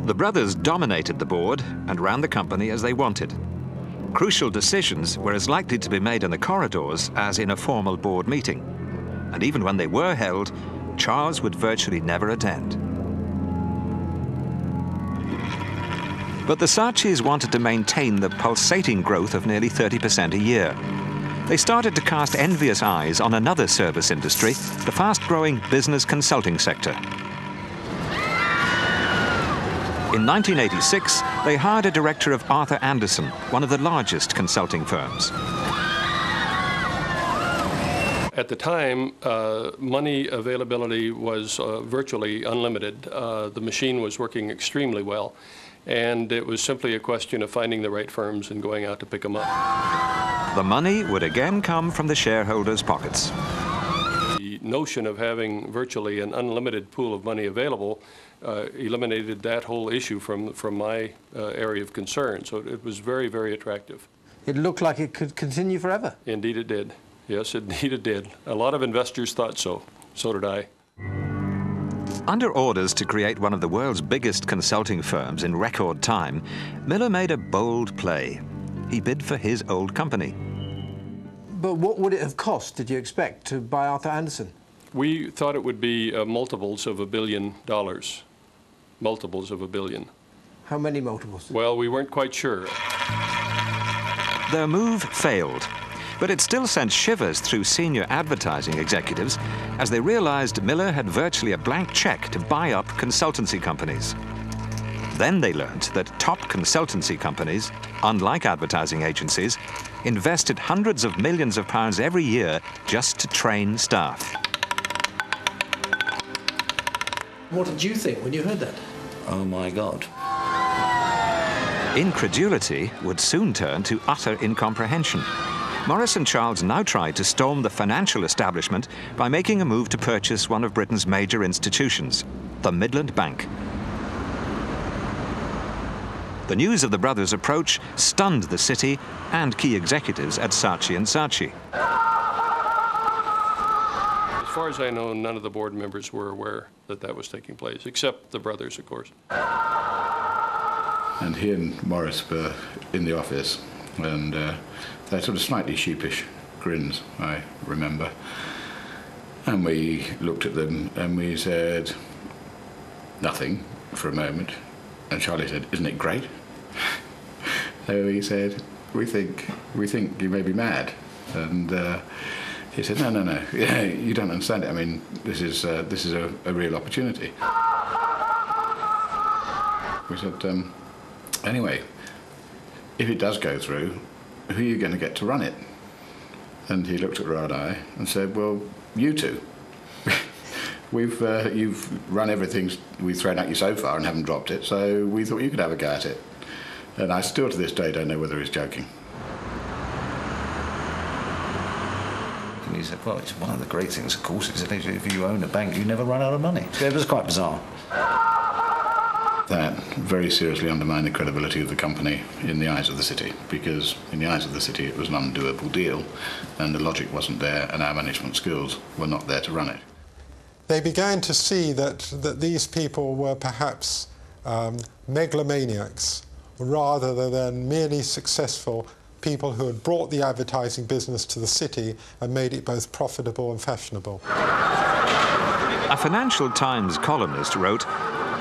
The brothers dominated the board and ran the company as they wanted. Crucial decisions were as likely to be made in the corridors as in a formal board meeting. And even when they were held, Charles would virtually never attend. But the Saatchis wanted to maintain the pulsating growth of nearly 30% a year. They started to cast envious eyes on another service industry, the fast-growing business consulting sector. In 1986, they hired a director of Arthur Andersen, one of the largest consulting firms. At the time, money availability was virtually unlimited. The machine was working extremely well, and it was simply a question of finding the right firms and going out to pick them up. The money would again come from the shareholders' pockets. The notion of having virtually an unlimited pool of money available eliminated that whole issue from my area of concern. So it was very, very attractive. It looked like it could continue forever. Indeed it did. Yes, indeed it did. A lot of investors thought so. So did I. Under orders to create one of the world's biggest consulting firms in record time, Miller made a bold play. He bid for his old company. But what would it have cost, did you expect, to buy Arthur Andersen? We thought it would be multiples of $1 billion. Multiples of $1 billion. How many multiples? Well, we weren't quite sure. Their move failed, but it still sent shivers through senior advertising executives as they realized Miller had virtually a blank check to buy up consultancy companies. Then they learned that top consultancy companies, unlike advertising agencies, invested hundreds of millions of pounds every year just to train staff. What did you think when you heard that? Oh my God. Incredulity would soon turn to utter incomprehension. Morris and Charles now tried to storm the financial establishment by making a move to purchase one of Britain's major institutions, the Midland Bank. The news of the brothers' approach stunned the city and key executives at Saatchi Saatchi. As far as I know, none of the board members were aware that that was taking place, except the brothers, of course. And he and Morris were in the office, and they had sort of slightly sheepish grins, I remember. And we looked at them and we said nothing for a moment. And Charlie said, "Isn't it great?" So he said, we think you may be mad." And he said, no, yeah, you don't understand it. I mean, this is a real opportunity. We said, anyway, if it does go through, who are you going to get to run it? And he looked at Ra and I and said, well, you two. You've run everything we've thrown at you so far and haven't dropped it, so we thought you could have a go at it. And I still to this day don't know whether he's joking. And he said, well, it's one of the great things, of course, is that if you own a bank, you never run out of money. So it was quite bizarre. That very seriously undermined the credibility of the company in the eyes of the city, because in the eyes of the city it was an undoable deal, and the logic wasn't there, and our management skills were not there to run it. They began to see that these people were perhaps megalomaniacs rather than merely successful people who had brought the advertising business to the city and made it both profitable and fashionable. A Financial Times columnist wrote,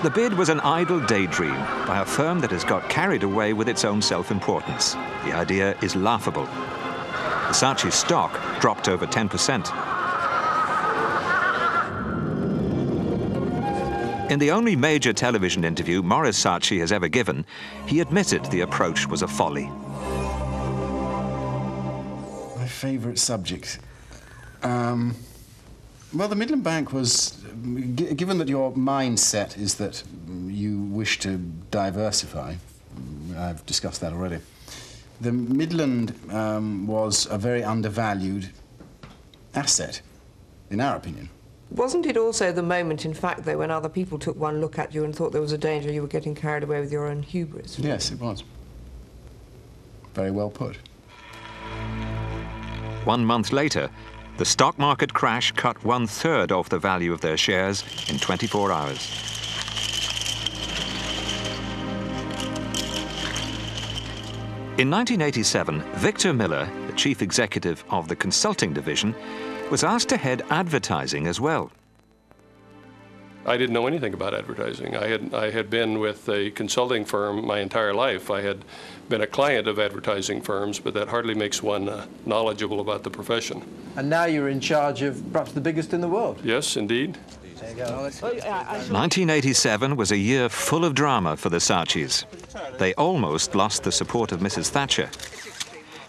"The bid was an idle daydream by a firm that has got carried away with its own self-importance. The idea is laughable." The Saatchi stock dropped over 10%. In the only major television interview Morris Saatchi has ever given, he admitted the approach was a folly. My favourite subject. Well, the Midland Bank was, given that your mindset is that you wish to diversify, I've discussed that already, the Midland was a very undervalued asset, in our opinion. Wasn't it also the moment, in fact, though, when other people took one look at you and thought there was a danger you were getting carried away with your own hubris? Yes, it was. Very well put. 1 month later, the stock market crash cut 1/3 off the value of their shares in 24 hours. In 1987, Victor Miller, the chief executive of the consulting division, was asked to head advertising as well. I didn't know anything about advertising. I had been with a consulting firm my entire life. I had been a client of advertising firms, but that hardly makes one knowledgeable about the profession. And now you're in charge of perhaps the biggest in the world. Yes, indeed. 1987 was a year full of drama for the Saatchis. They almost lost the support of Mrs. Thatcher.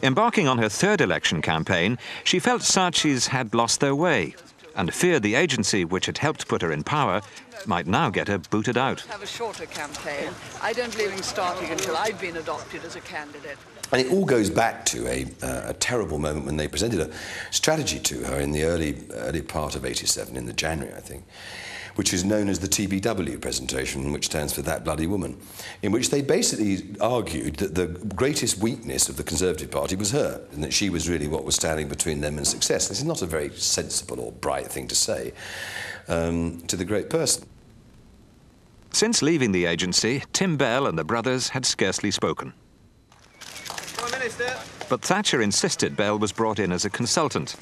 Embarking on her third election campaign, she felt Saatchi's had lost their way and feared the agency which had helped put her in power might now get her booted out. Have a shorter campaign. I don't believe in starting until I've been adopted as a candidate. And it all goes back to a terrible moment when they presented a strategy to her in the early part of '87, in the January, I think, which is known as the TBW presentation, which stands for That Bloody Woman, in which they basically argued that the greatest weakness of the Conservative Party was her, and that she was really what was standing between them and success. This is not a very sensible or bright thing to say to the great person. Since leaving the agency, Tim Bell and the brothers had scarcely spoken. But Thatcher insisted Bell was brought in as a consultant.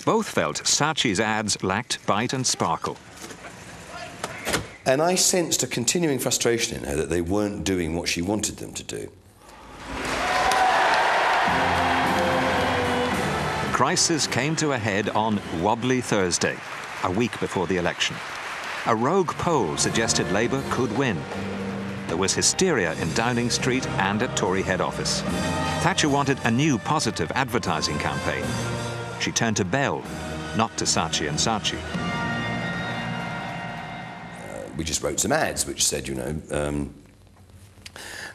Both felt Saatchi's ads lacked bite and sparkle. And I sensed a continuing frustration in her that they weren't doing what she wanted them to do. The crisis came to a head on Wobbly Thursday, a week before the election. A rogue poll suggested Labour could win. There was hysteria in Downing Street and at Tory head office. Thatcher wanted a new positive advertising campaign. She turned to Bell, not to Saatchi and Saatchi. We just wrote some ads which said, you know,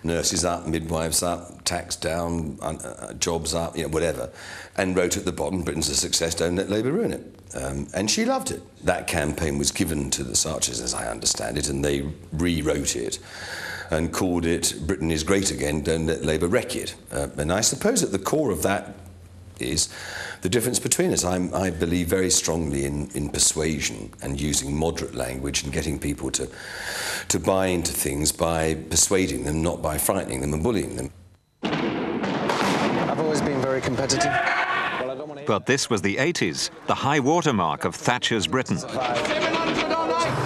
nurses up, midwives up, tax down, jobs up, you know, whatever, and wrote at the bottom, Britain's a success, don't let Labour ruin it. And she loved it. That campaign was given to the Saatchis, as I understand it, and they rewrote it and called it Britain is great again, don't let Labour wreck it. And I suppose at the core of that is the difference between us. I believe very strongly in persuasion and using moderate language and getting people to buy into things by persuading them, not by frightening them and bullying them. I've always been very competitive. But this was the 80s, the high watermark of Thatcher's Britain.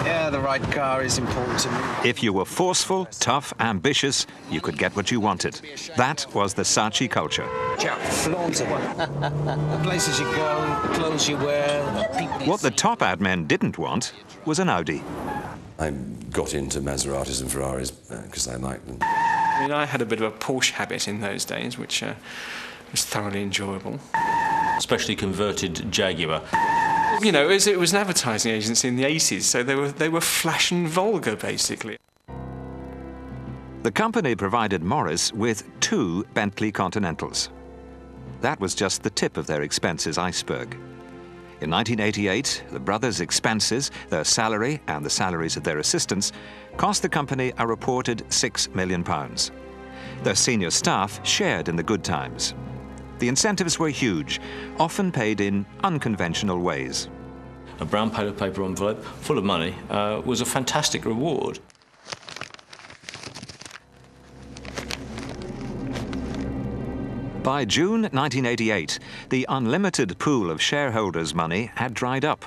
Yeah, the right car is important to me. If you were forceful, tough, ambitious, you could get what you wanted. That was the Saatchi culture. Flaunt it. The places you go, the clothes you wear, the people you What the top ad men didn't want was an Audi. I got into Maseratis and Ferraris because I liked them. I mean, I had a bit of a Porsche habit in those days, which was thoroughly enjoyable. Especially converted Jaguar. You know, it was an advertising agency in the 80s, so they were flash and vulgar, basically. The company provided Morris with 2 Bentley Continentals. That was just the tip of their expenses iceberg. In 1988, the brothers' expenses, their salary and the salaries of their assistants, cost the company a reported £6 million. Their senior staff shared in the good times. The incentives were huge, often paid in unconventional ways. A brown paper envelope full of money was a fantastic reward. By June 1988, the unlimited pool of shareholders' money had dried up.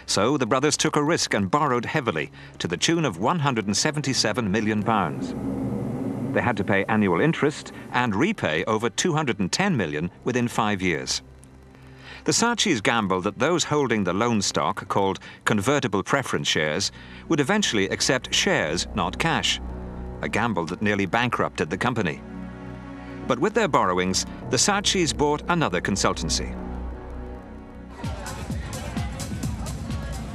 So the brothers took a risk and borrowed heavily, to the tune of £177 million. They had to pay annual interest and repay over £210 million within 5 years. The Saatchis gambled that those holding the loan stock, called convertible preference shares, would eventually accept shares, not cash, a gamble that nearly bankrupted the company. But with their borrowings, the Saatchis bought another consultancy.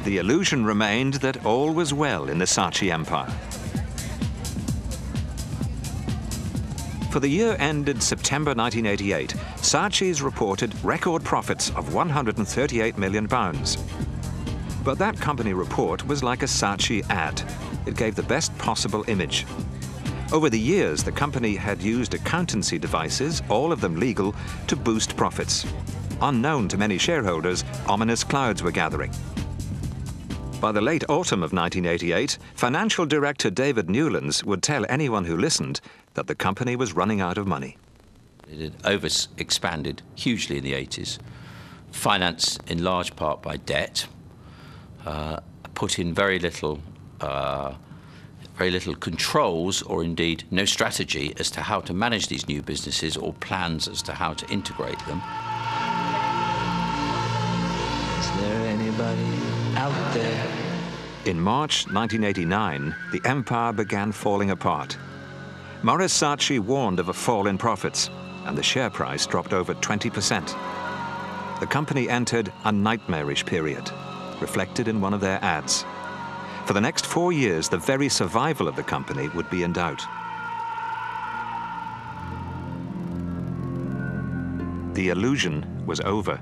The illusion remained that all was well in the Saatchi empire. For the year ended September 1988, Saatchi's reported record profits of £138 million. But that company report was like a Saatchi ad. It gave the best possible image. Over the years, the company had used accountancy devices, all of them legal, to boost profits. Unknown to many shareholders, ominous clouds were gathering. By the late autumn of 1988, financial director David Newlands would tell anyone who listened that the company was running out of money. It had over-expanded hugely in the 80s, financed in large part by debt, put in very little controls or indeed no strategy as to how to manage these new businesses or plans as to how to integrate them. Is there anybody out there In March 1989, the empire began falling apart. Morris Saatchi warned of a fall in profits, and the share price dropped over 20%. The company entered a nightmarish period, reflected in one of their ads. For the next 4 years, the very survival of the company would be in doubt. The illusion was over.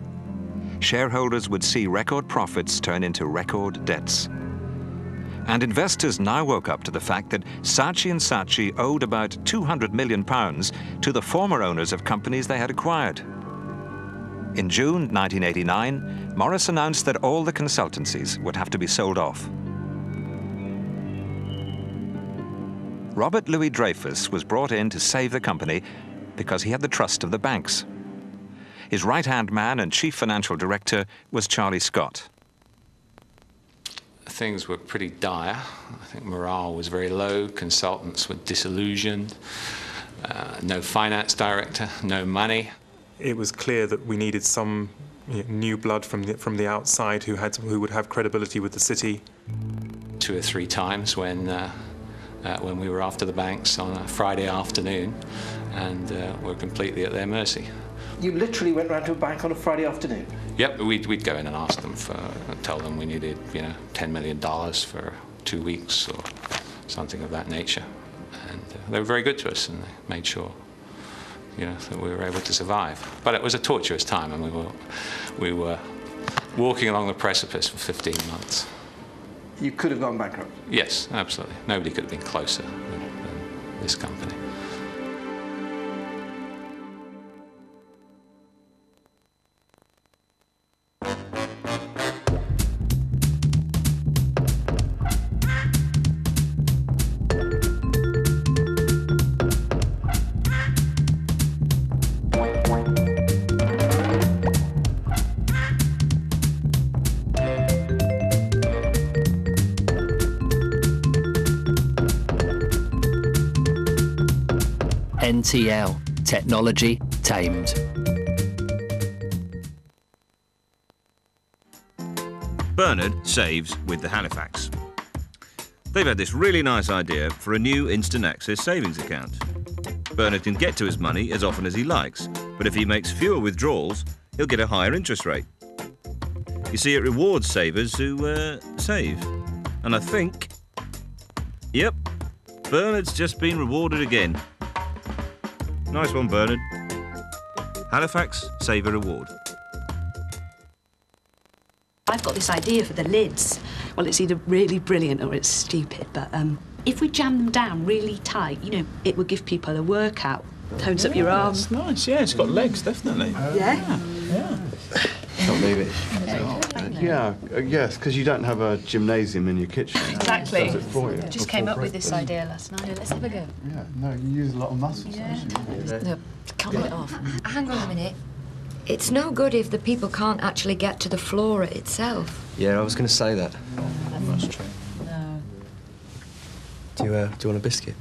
Shareholders would see record profits turn into record debts. And investors now woke up to the fact that Saatchi & Saatchi owed about £200 million to the former owners of companies they had acquired. In June 1989, Morris announced that all the consultancies would have to be sold off. Robert Louis Dreyfus was brought in to save the company because he had the trust of the banks. His right-hand man and chief financial director was Charlie Scott. Things were pretty dire. I think morale was very low, consultants were disillusioned, no finance director, no money. It was clear that we needed some new blood from the outside who would have credibility with the city. 2 or 3 times when we were after the banks on a Friday afternoon and were completely at their mercy. You literally went round to a bank on a Friday afternoon? Yep, we'd go in and ask them tell them we needed, $10 million for 2 weeks or something of that nature. And they were very good to us, and they made sure, that we were able to survive. But it was a torturous time, and we were walking along the precipice for 15 months. You could have gone bankrupt? Yes, absolutely. Nobody could have been closer than this company. NTL, technology tamed. Bernard saves with the Halifax. They've had this really nice idea for a new instant access savings account. Bernard can get to his money as often as he likes, but if he makes fewer withdrawals, he'll get a higher interest rate. You see, it rewards savers who save. And I think, yep, Bernard's just been rewarded again. Nice one, Bernard. Halifax Saver Reward. I've got this idea for the lids. Well, it's either really brilliant or it's stupid, but if we jam them down really tight, it would give people a workout. Tones up your arms. That's nice, yeah, it's got legs, definitely. Yeah. Can't believe it. Yes, because you don't have a gymnasium in your kitchen. Exactly. Does it for you. Just came up with this idea last night. Let's have a go. Yeah, no, you use a lot of muscles. No, can't get it off. Hang on a minute. It's no good if the people can't actually get to the floor itself. Yeah, I was going to say that. That's true. No. Do you want a biscuit?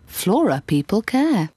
Flora people care.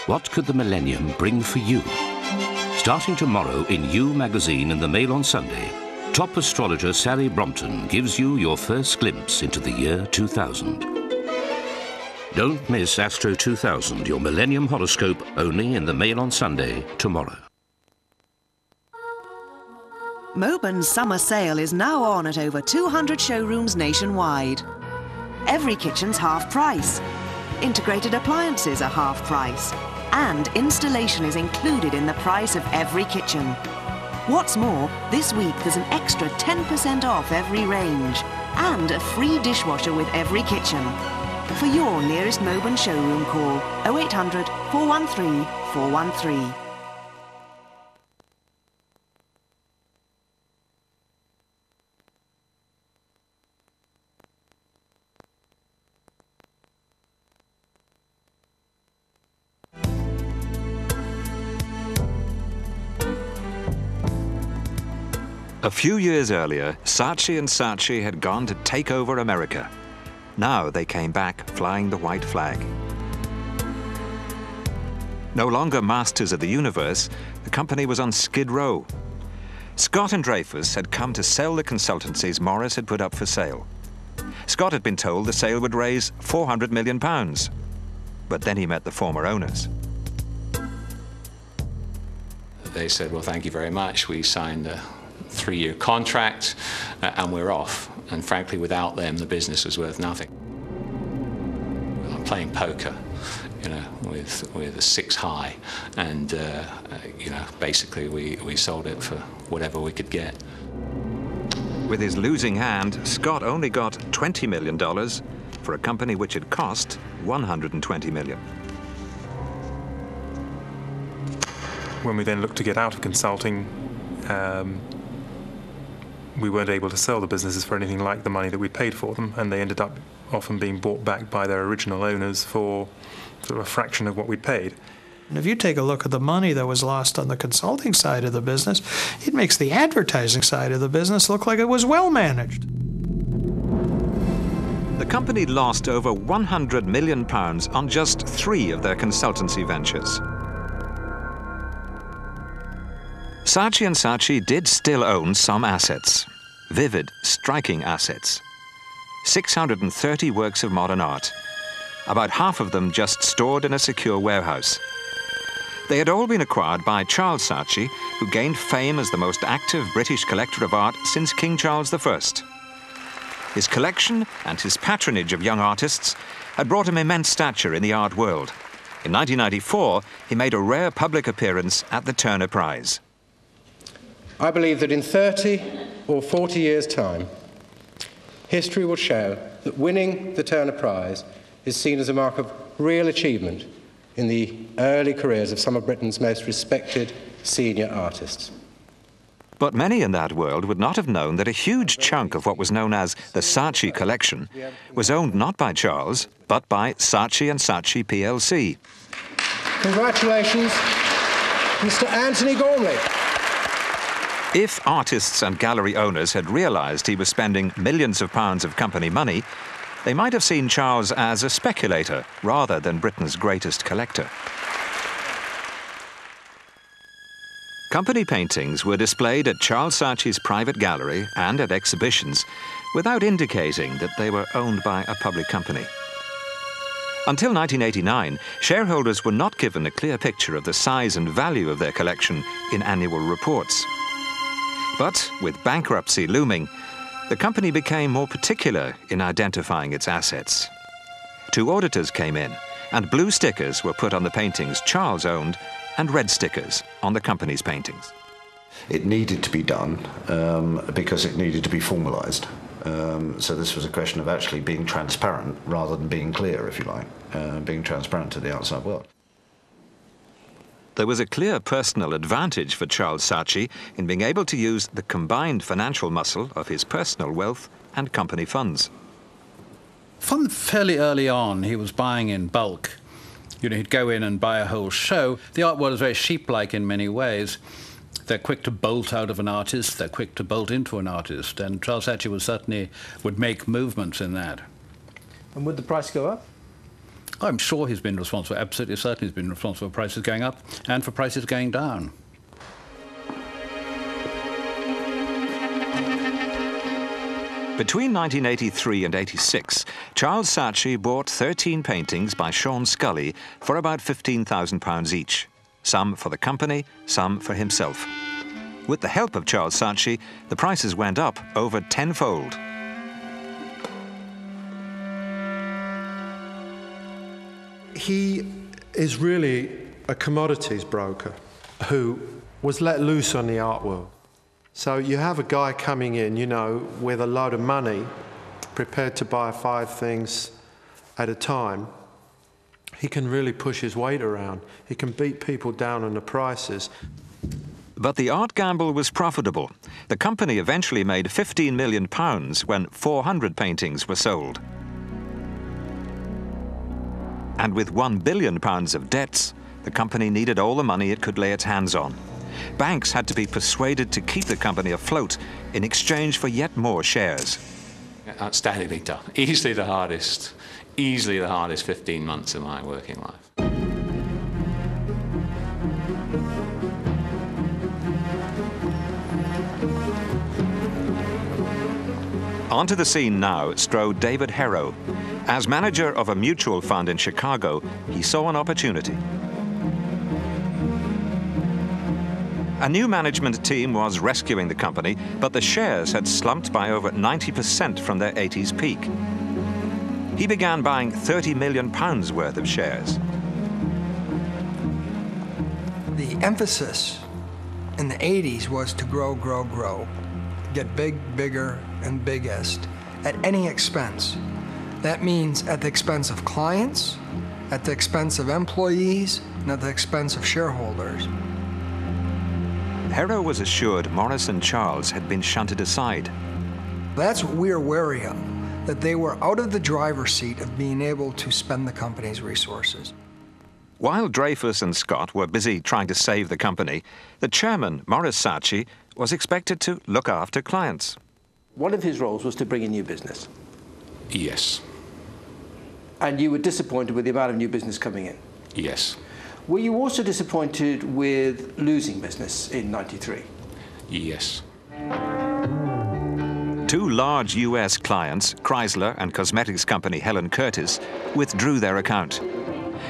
What could the millennium bring for you? Starting tomorrow in You magazine and the Mail on Sunday, top astrologer Sally Brompton gives you your first glimpse into the year 2000. Don't miss Astro 2000, your millennium horoscope, only in the Mail on Sunday tomorrow. Moburn's summer sale is now on at over 200 showrooms nationwide. Every kitchen's half price. Integrated appliances are half price. And installation is included in the price of every kitchen. What's more, this week there's an extra 10% off every range and a free dishwasher with every kitchen. For your nearest Moburn showroom, call 0800 413 413. A few years earlier, Saatchi and Saatchi had gone to take over America. Now they came back flying the white flag. No longer masters of the universe, the company was on Skid Row. Scott and Dreyfus had come to sell the consultancies Morris had put up for sale. Scott had been told the sale would raise £400 million. But then he met the former owners. They said, well, thank you very much. We signed a 3-year contract and we're off. And frankly, without them, the business was worth nothing. I'm playing poker, you know, with a 6 high. And, you know, basically we sold it for whatever we could get. With his losing hand, Scott only got $20 million for a company which had cost $120 million. When we then looked to get out of consulting, we weren't able to sell the businesses for anything like the money that we paid for them, and they ended up often being bought back by their original owners for sort of a fraction of what we paid. And if you take a look at the money that was lost on the consulting side of the business, it makes the advertising side of the business look like it was well managed. The company lost over £100 million on just 3 of their consultancy ventures. Saatchi and Saatchi did still own some assets, vivid, striking assets. 630 works of modern art, about half of them just stored in a secure warehouse. They had all been acquired by Charles Saatchi, who gained fame as the most active British collector of art since King Charles I. His collection and his patronage of young artists had brought him immense stature in the art world. In 1994, he made a rare public appearance at the Turner Prize. I believe that in 30 or 40 years' time, history will show that winning the Turner Prize is seen as a mark of real achievement in the early careers of some of Britain's most respected senior artists. But many in that world would not have known that a huge chunk of what was known as the Saatchi collection was owned not by Charles, but by Saatchi and Saatchi plc. Congratulations, Mr. Anthony Gormley. If artists and gallery owners had realised he was spending millions of pounds of company money, they might have seen Charles as a speculator rather than Britain's greatest collector. Company paintings were displayed at Charles Saatchi's private gallery and at exhibitions without indicating that they were owned by a public company. Until 1989, shareholders were not given a clear picture of the size and value of their collection in annual reports. But with bankruptcy looming, the company became more particular in identifying its assets. 2 auditors came in, and blue stickers were put on the paintings Charles owned and red stickers on the company's paintings. It needed to be done because it needed to be formalised. So this was a question of actually being transparent rather than being clear, if you like, being transparent to the outside world. There was a clear personal advantage for Charles Saatchi in being able to use the combined financial muscle of his personal wealth and company funds. From fairly early on, he was buying in bulk. You know, he'd go in and buy a whole show. The art world is very sheep-like in many ways. They're quick to bolt out of an artist. They're quick to bolt into an artist. And Charles Saatchi would make movements in that. And would the price go up? I'm sure he's been responsible, absolutely certain he's been responsible for prices going up and for prices going down. Between 1983 and 86, Charles Saatchi bought 13 paintings by Sean Scully for about £15,000 each, some for the company, some for himself. With the help of Charles Saatchi, the prices went up over tenfold. He is really a commodities broker who was let loose on the art world. So you have a guy coming in, you know, with a load of money, prepared to buy 5 things at a time. He can really push his weight around. He can beat people down on the prices. But the art gamble was profitable. The company eventually made £15 million when 400 paintings were sold. And with £1 billion of debts, the company needed all the money it could lay its hands on. Banks had to be persuaded to keep the company afloat in exchange for yet more shares. Outstandingly tough. Easily the hardest 15 months of my working life. Onto the scene now strode David Harrow. As manager of a mutual fund in Chicago, he saw an opportunity. A new management team was rescuing the company, but the shares had slumped by over 90% from their 80s peak. He began buying £30 million worth of shares. The emphasis in the 80s was to grow, grow, grow. Get big, bigger, and biggest at any expense. That means at the expense of clients, at the expense of employees, and at the expense of shareholders. Harrow was assured Morris and Charles had been shunted aside. That's what we are wary of, that they were out of the driver's seat of being able to spend the company's resources. While Dreyfus and Scott were busy trying to save the company, the chairman, Morris Saatchi, was expected to look after clients. One of his roles was to bring in new business. Yes. And you were disappointed with the amount of new business coming in? Yes. Were you also disappointed with losing business in '93? Yes. Two large US clients, Chrysler and cosmetics company Helen Curtis, withdrew their account.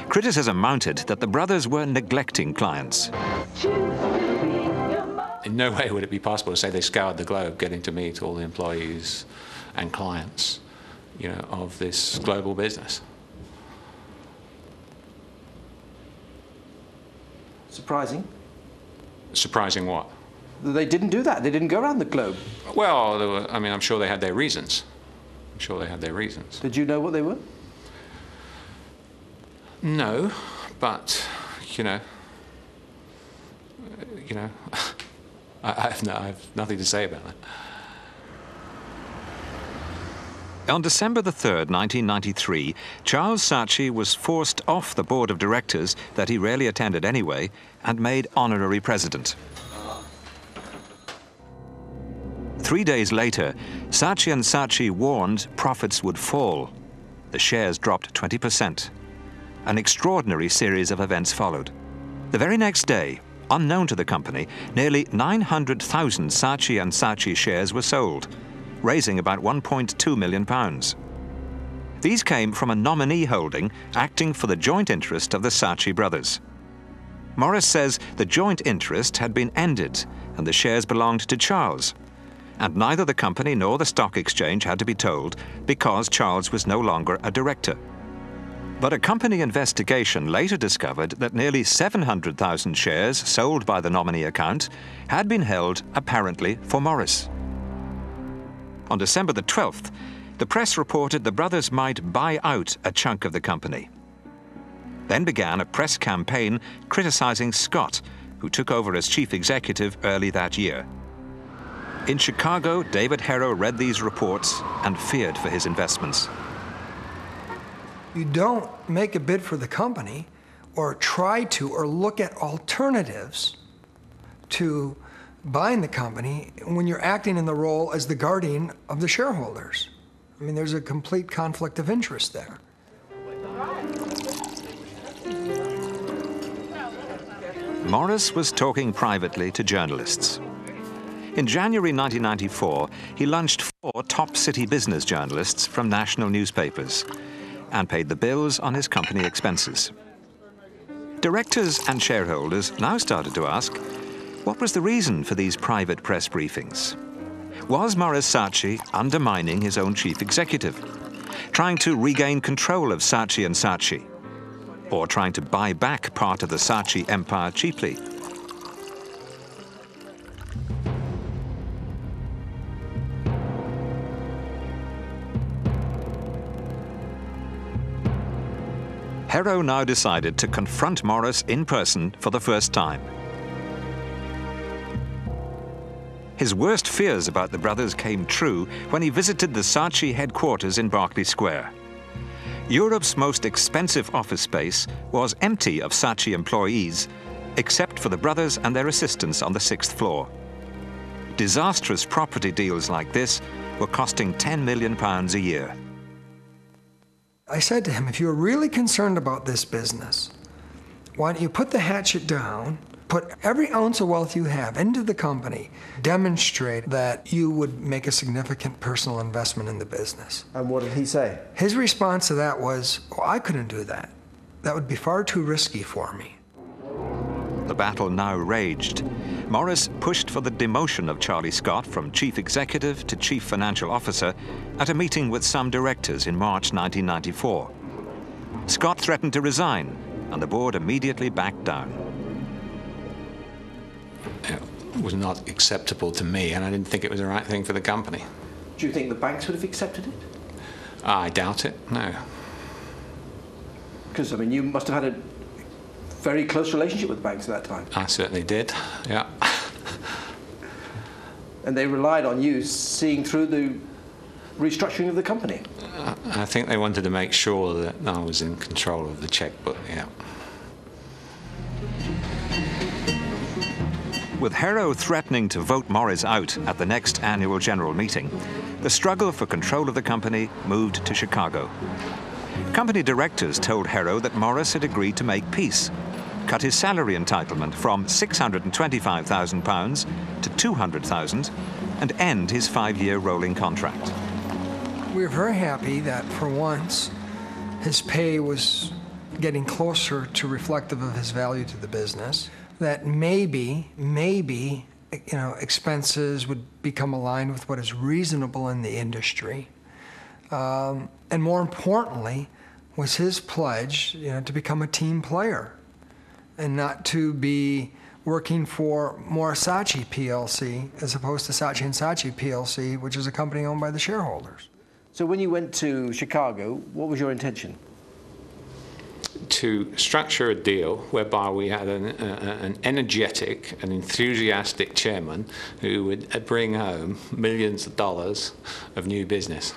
Criticism mounted that the brothers were neglecting clients. In no way would it be possible to say they scoured the globe getting to meet all the employees and clients, of this global business. Surprising. Surprising what? They didn't do that. They didn't go around the globe. Well, I'm sure they had their reasons. Did you know what they were? No, but, I have nothing to say about that. On December the 3rd, 1993, Charles Saatchi was forced off the board of directors that he rarely attended anyway and made honorary president. 3 days later, Saatchi and Saatchi warned profits would fall. The shares dropped 20%. An extraordinary series of events followed. The very next day, unknown to the company, nearly 900,000 Saatchi and Saatchi shares were sold, raising about £1.2 million. These came from a nominee holding acting for the joint interest of the Saatchi brothers. Morris says the joint interest had been ended and the shares belonged to Charles, and neither the company nor the stock exchange had to be told because Charles was no longer a director. But a company investigation later discovered that nearly 700,000 shares sold by the nominee account had been held apparently for Morris. On December the 12th, the press reported the brothers might buy out a chunk of the company. Then began a press campaign criticizing Scott, who took over as chief executive early that year. In Chicago, David Harrow read these reports and feared for his investments. You don't make a bid for the company or try to or look at alternatives to buying the company when you're acting in the role as the guardian of the shareholders. I mean, there's a complete conflict of interest there. Morris was talking privately to journalists. In January 1994, he lunched 4 top city business journalists from national newspapers and paid the bills on his company expenses. Directors and shareholders now started to ask, what was the reason for these private press briefings? Was Morris Saatchi undermining his own chief executive, trying to regain control of Saatchi and Saatchi, or trying to buy back part of the Saatchi empire cheaply? Harrow now decided to confront Morris in person for the first time. His worst fears about the brothers came true when he visited the Saatchi headquarters in Berkeley Square. Europe's most expensive office space was empty of Saatchi employees, except for the brothers and their assistants on the 6th floor. Disastrous property deals like this were costing £10 million a year. I said to him, if you're really concerned about this business, why don't you put the hatchet down, put every ounce of wealth you have into the company, demonstrate that you would make a significant personal investment in the business. And what did he say? His response to that was, oh, I couldn't do that. That would be far too risky for me. The battle now raged. Morris pushed for the demotion of Charlie Scott from chief executive to chief financial officer at a meeting with some directors in March 1994. Scott threatened to resign, and the board immediately backed down. It was not acceptable to me, and I didn't think it was the right thing for the company. Do you think the banks would have accepted it? I doubt it, no. Because, I mean, you must have had a very close relationship with the banks at that time. I certainly did, yeah. And they relied on you seeing through the restructuring of the company. I think they wanted to make sure that I was in control of the checkbook, yeah. With Harrow threatening to vote Morris out at the next annual general meeting, the struggle for control of the company moved to Chicago. Company directors told Harrow that Morris had agreed to make peace, cut his salary entitlement from £625,000 to £200,000, and end his 5-year rolling contract. We were very happy that for once his pay was getting closer to reflective of his value to the business, that maybe, expenses would become aligned with what is reasonable in the industry. And more importantly, was his pledge, to become a team player and not to be working for Saatchi PLC as opposed to Saatchi and Saatchi PLC, which is a company owned by the shareholders. So when you went to Chicago, what was your intention? To structure a deal whereby we had an energetic and enthusiastic chairman who would bring home millions of dollars of new business.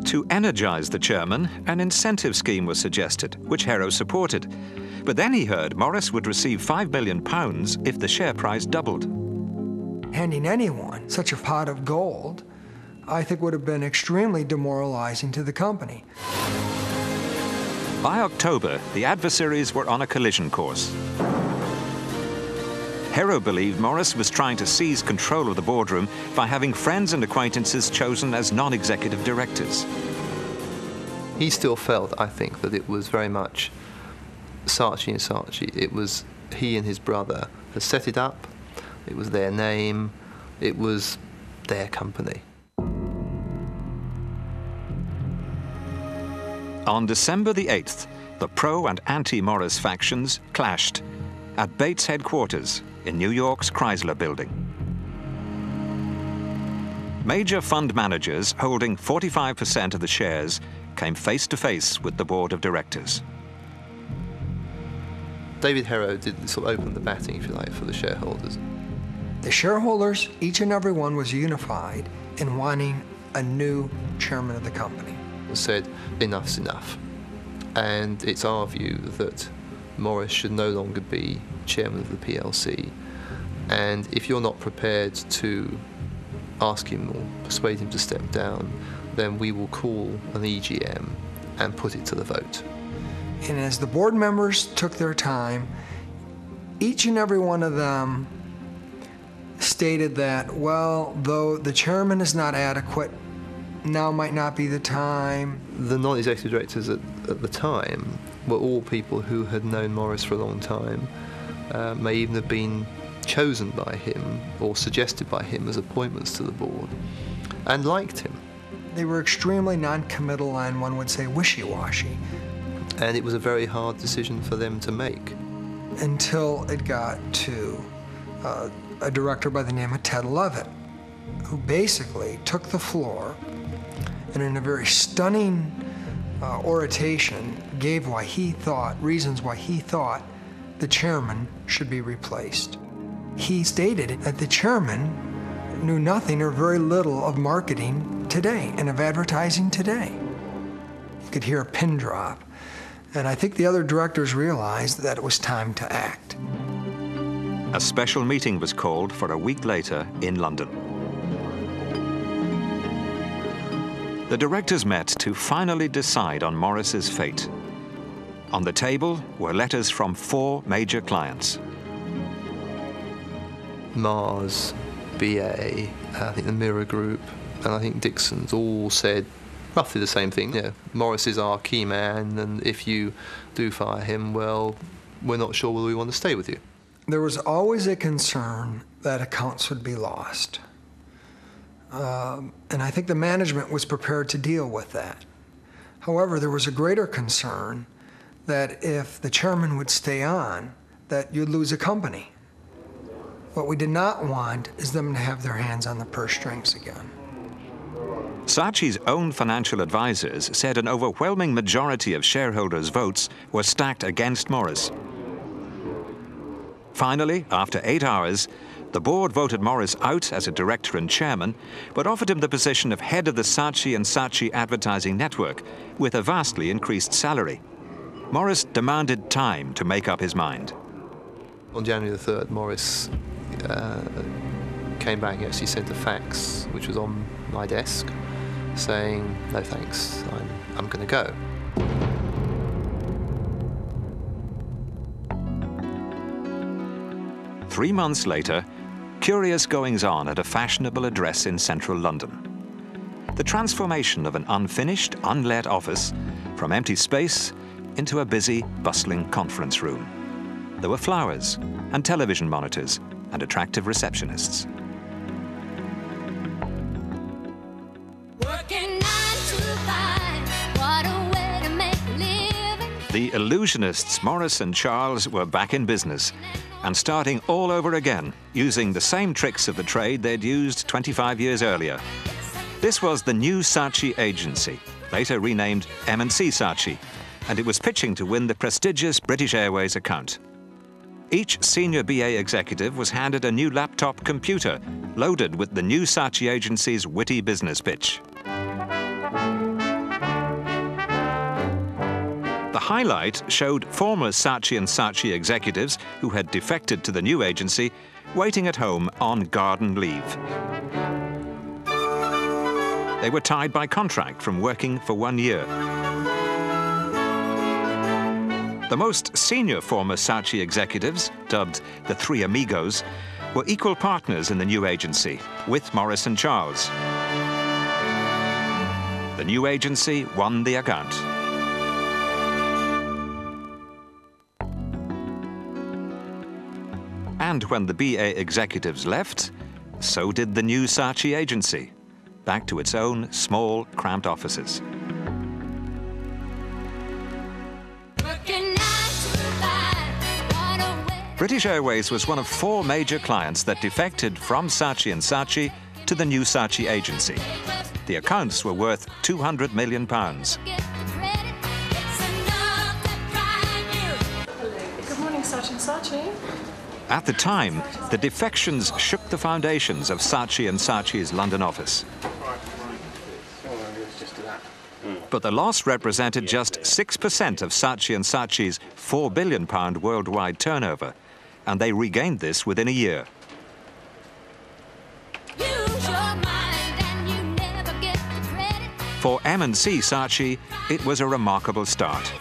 To energize the chairman, an incentive scheme was suggested, which Harrow supported. But then he heard Morris would receive £5 million if the share price doubled. Handing anyone such a pot of gold, I think, would have been extremely demoralizing to the company. By October, the adversaries were on a collision course. Harrow believed Morris was trying to seize control of the boardroom by having friends and acquaintances chosen as non-executive directors. He still felt, I think, that it was very much Saatchi and Saatchi. It was he and his brother had set it up. It was their name. It was their company. On December the 8th, the pro and anti-Morris factions clashed at Bates headquarters in New York's Chrysler Building. Major fund managers holding 45% of the shares came face to face with the board of directors. David Harrow did sort of open the batting, if you like, for the shareholders. The shareholders, each and every one, was unified in wanting a new chairman of the company. Said, enough's enough. And it's our view that Morris should no longer be chairman of the PLC. And if you're not prepared to ask him or persuade him to step down, then we will call an EGM and put it to the vote. And as the board members took their time, each and every one of them stated that, well, though the chairman is not adequate, now might not be the time. The non-executive directors at the time were all people who had known Morris for a long time, may even have been chosen by him or suggested by him as appointments to the board, and liked him. They were extremely non-committal and, one would say, wishy-washy. And it was a very hard decision for them to make. Until it got to a director by the name of Ted Levitt, who basically took the floor and in a very stunning oration gave reasons why he thought the chairman should be replaced. He stated that the chairman knew nothing or very little of marketing today and of advertising today. You could hear a pin drop. And I think the other directors realized that it was time to act. A special meeting was called for a week later in London. The directors met to finally decide on Morris's fate. On the table were letters from 4 major clients. Mars, BA, I think the Mirror Group, and I think Dixon's all said roughly the same thing. Yeah, Morris is our key man, and if you do fire him, well, we're not sure whether we want to stay with you. There was always a concern that accounts would be lost. And I think the management was prepared to deal with that. However, there was a greater concern that if the chairman would stay on, that you'd lose a company. What we did not want is them to have their hands on the purse strings again. Saatchi's own financial advisors said an overwhelming majority of shareholders' votes were stacked against Morris. Finally, after 8 hours, the board voted Morris out as a director and chairman, but offered him the position of head of the Saatchi & Saatchi advertising network with a vastly increased salary. Morris demanded time to make up his mind. On January the 3rd, Morris came back and actually sent a fax, which was on my desk, saying, no thanks, I'm going to go. Three months later, curious goings-on at a fashionable address in central London. The transformation of an unfinished, unlet office from empty space into a busy, bustling conference room. There were flowers and television monitors and attractive receptionists. The illusionists Morris and Charles were back in business and starting all over again, using the same tricks of the trade they'd used 25 years earlier. This was the new Saatchi agency, later renamed M&C Saatchi, and it was pitching to win the prestigious British Airways account. Each senior BA executive was handed a new laptop computer, loaded with the new Saatchi agency's witty business pitch. The highlight showed former Saatchi & Saatchi executives who had defected to the new agency waiting at home on garden leave. They were tied by contract from working for 1 year. The most senior former Saatchi executives, dubbed the Three Amigos, were equal partners in the new agency with Morris and Charles. The new agency won the account. And when the BA executives left, so did the new Saatchi agency, back to its own small, cramped offices. British Airways was one of 4 major clients that defected from Saatchi & Saatchi to the new Saatchi agency. The accounts were worth £200 million. Good morning, Saatchi Saatchi. At the time, the defections shook the foundations of Saatchi & Saatchi's London office. But the loss represented just 6% of Saatchi & Saatchi's £4 billion worldwide turnover, and they regained this within a year. For M&C Saatchi, it was a remarkable start.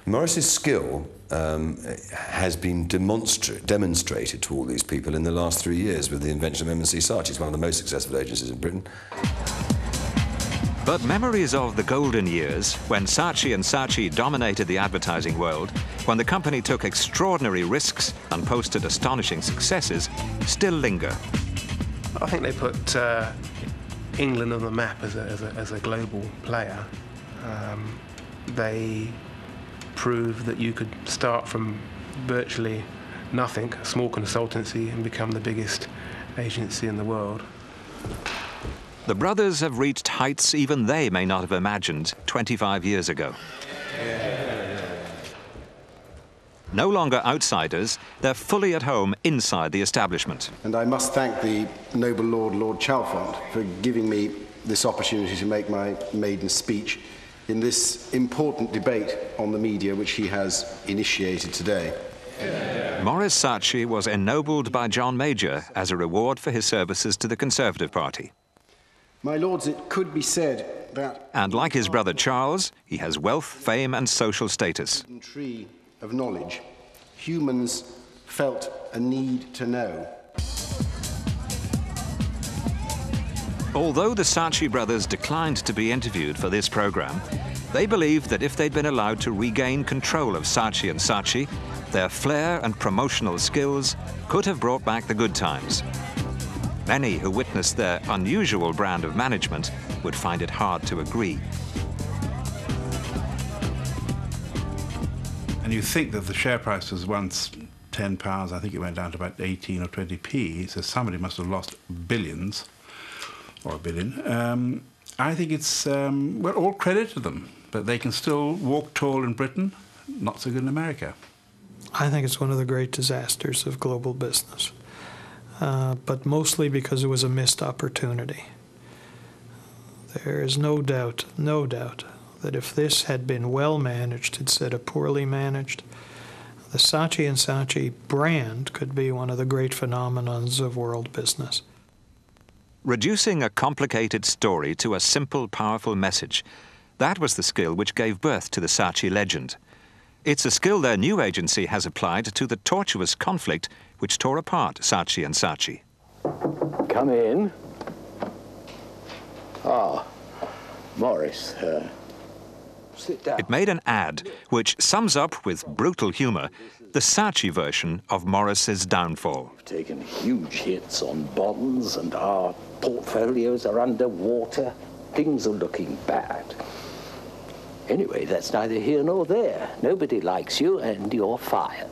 Morris's skill has been demonstrated to all these people in the last 3 years with the invention of M&C Saatchi. It's one of the most successful agencies in Britain. But memories of the golden years, when Saatchi & Saatchi dominated the advertising world, when the company took extraordinary risks and posted astonishing successes, still linger. I think they put England on the map as a global player. They proved that you could start from virtually nothing, a small consultancy, and become the biggest agency in the world. The brothers have reached heights even they may not have imagined 25 years ago. No longer outsiders, they're fully at home inside the establishment. And I must thank the noble Lord Chalfont, for giving me this opportunity to make my maiden speech in this important debate on the media which he has initiated today. Morris Saatchi was ennobled by John Major as a reward for his services to the Conservative Party. My lords, it could be said that... And like his brother Charles, he has wealth, fame and social status. ...tree of knowledge, humans felt a need to know. Although the Saatchi brothers declined to be interviewed for this program, they believed that if they'd been allowed to regain control of Saatchi & Saatchi, their flair and promotional skills could have brought back the good times. Many who witnessed their unusual brand of management would find it hard to agree. And you think that the share price was once £10, I think it went down to about 18 or 20p, so somebody must have lost billions, or a billion. I think it's, well, all credit to them, but they can still walk tall in Britain, not so good in America. I think it's one of the great disasters of global business, but mostly because it was a missed opportunity. There is no doubt that if this had been well managed instead of poorly managed, the Saatchi & Saatchi brand could be one of the great phenomenons of world business. Reducing a complicated story to a simple, powerful message, that was the skill which gave birth to the Saatchi legend. It's a skill their new agency has applied to the tortuous conflict which tore apart Saatchi & Saatchi. Come in. Ah, Morris, sit down. It made an ad which sums up with brutal humour the Saatchi version of Morris's downfall. We've taken huge hits on bonds and our portfolios are underwater. Things are looking bad. Anyway, that's neither here nor there. Nobody likes you and you're fired.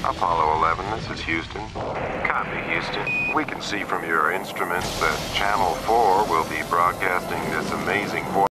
Apollo 11, this is Houston. Copy, Houston. We can see from your instruments that Channel 4 will be broadcasting this amazing voice.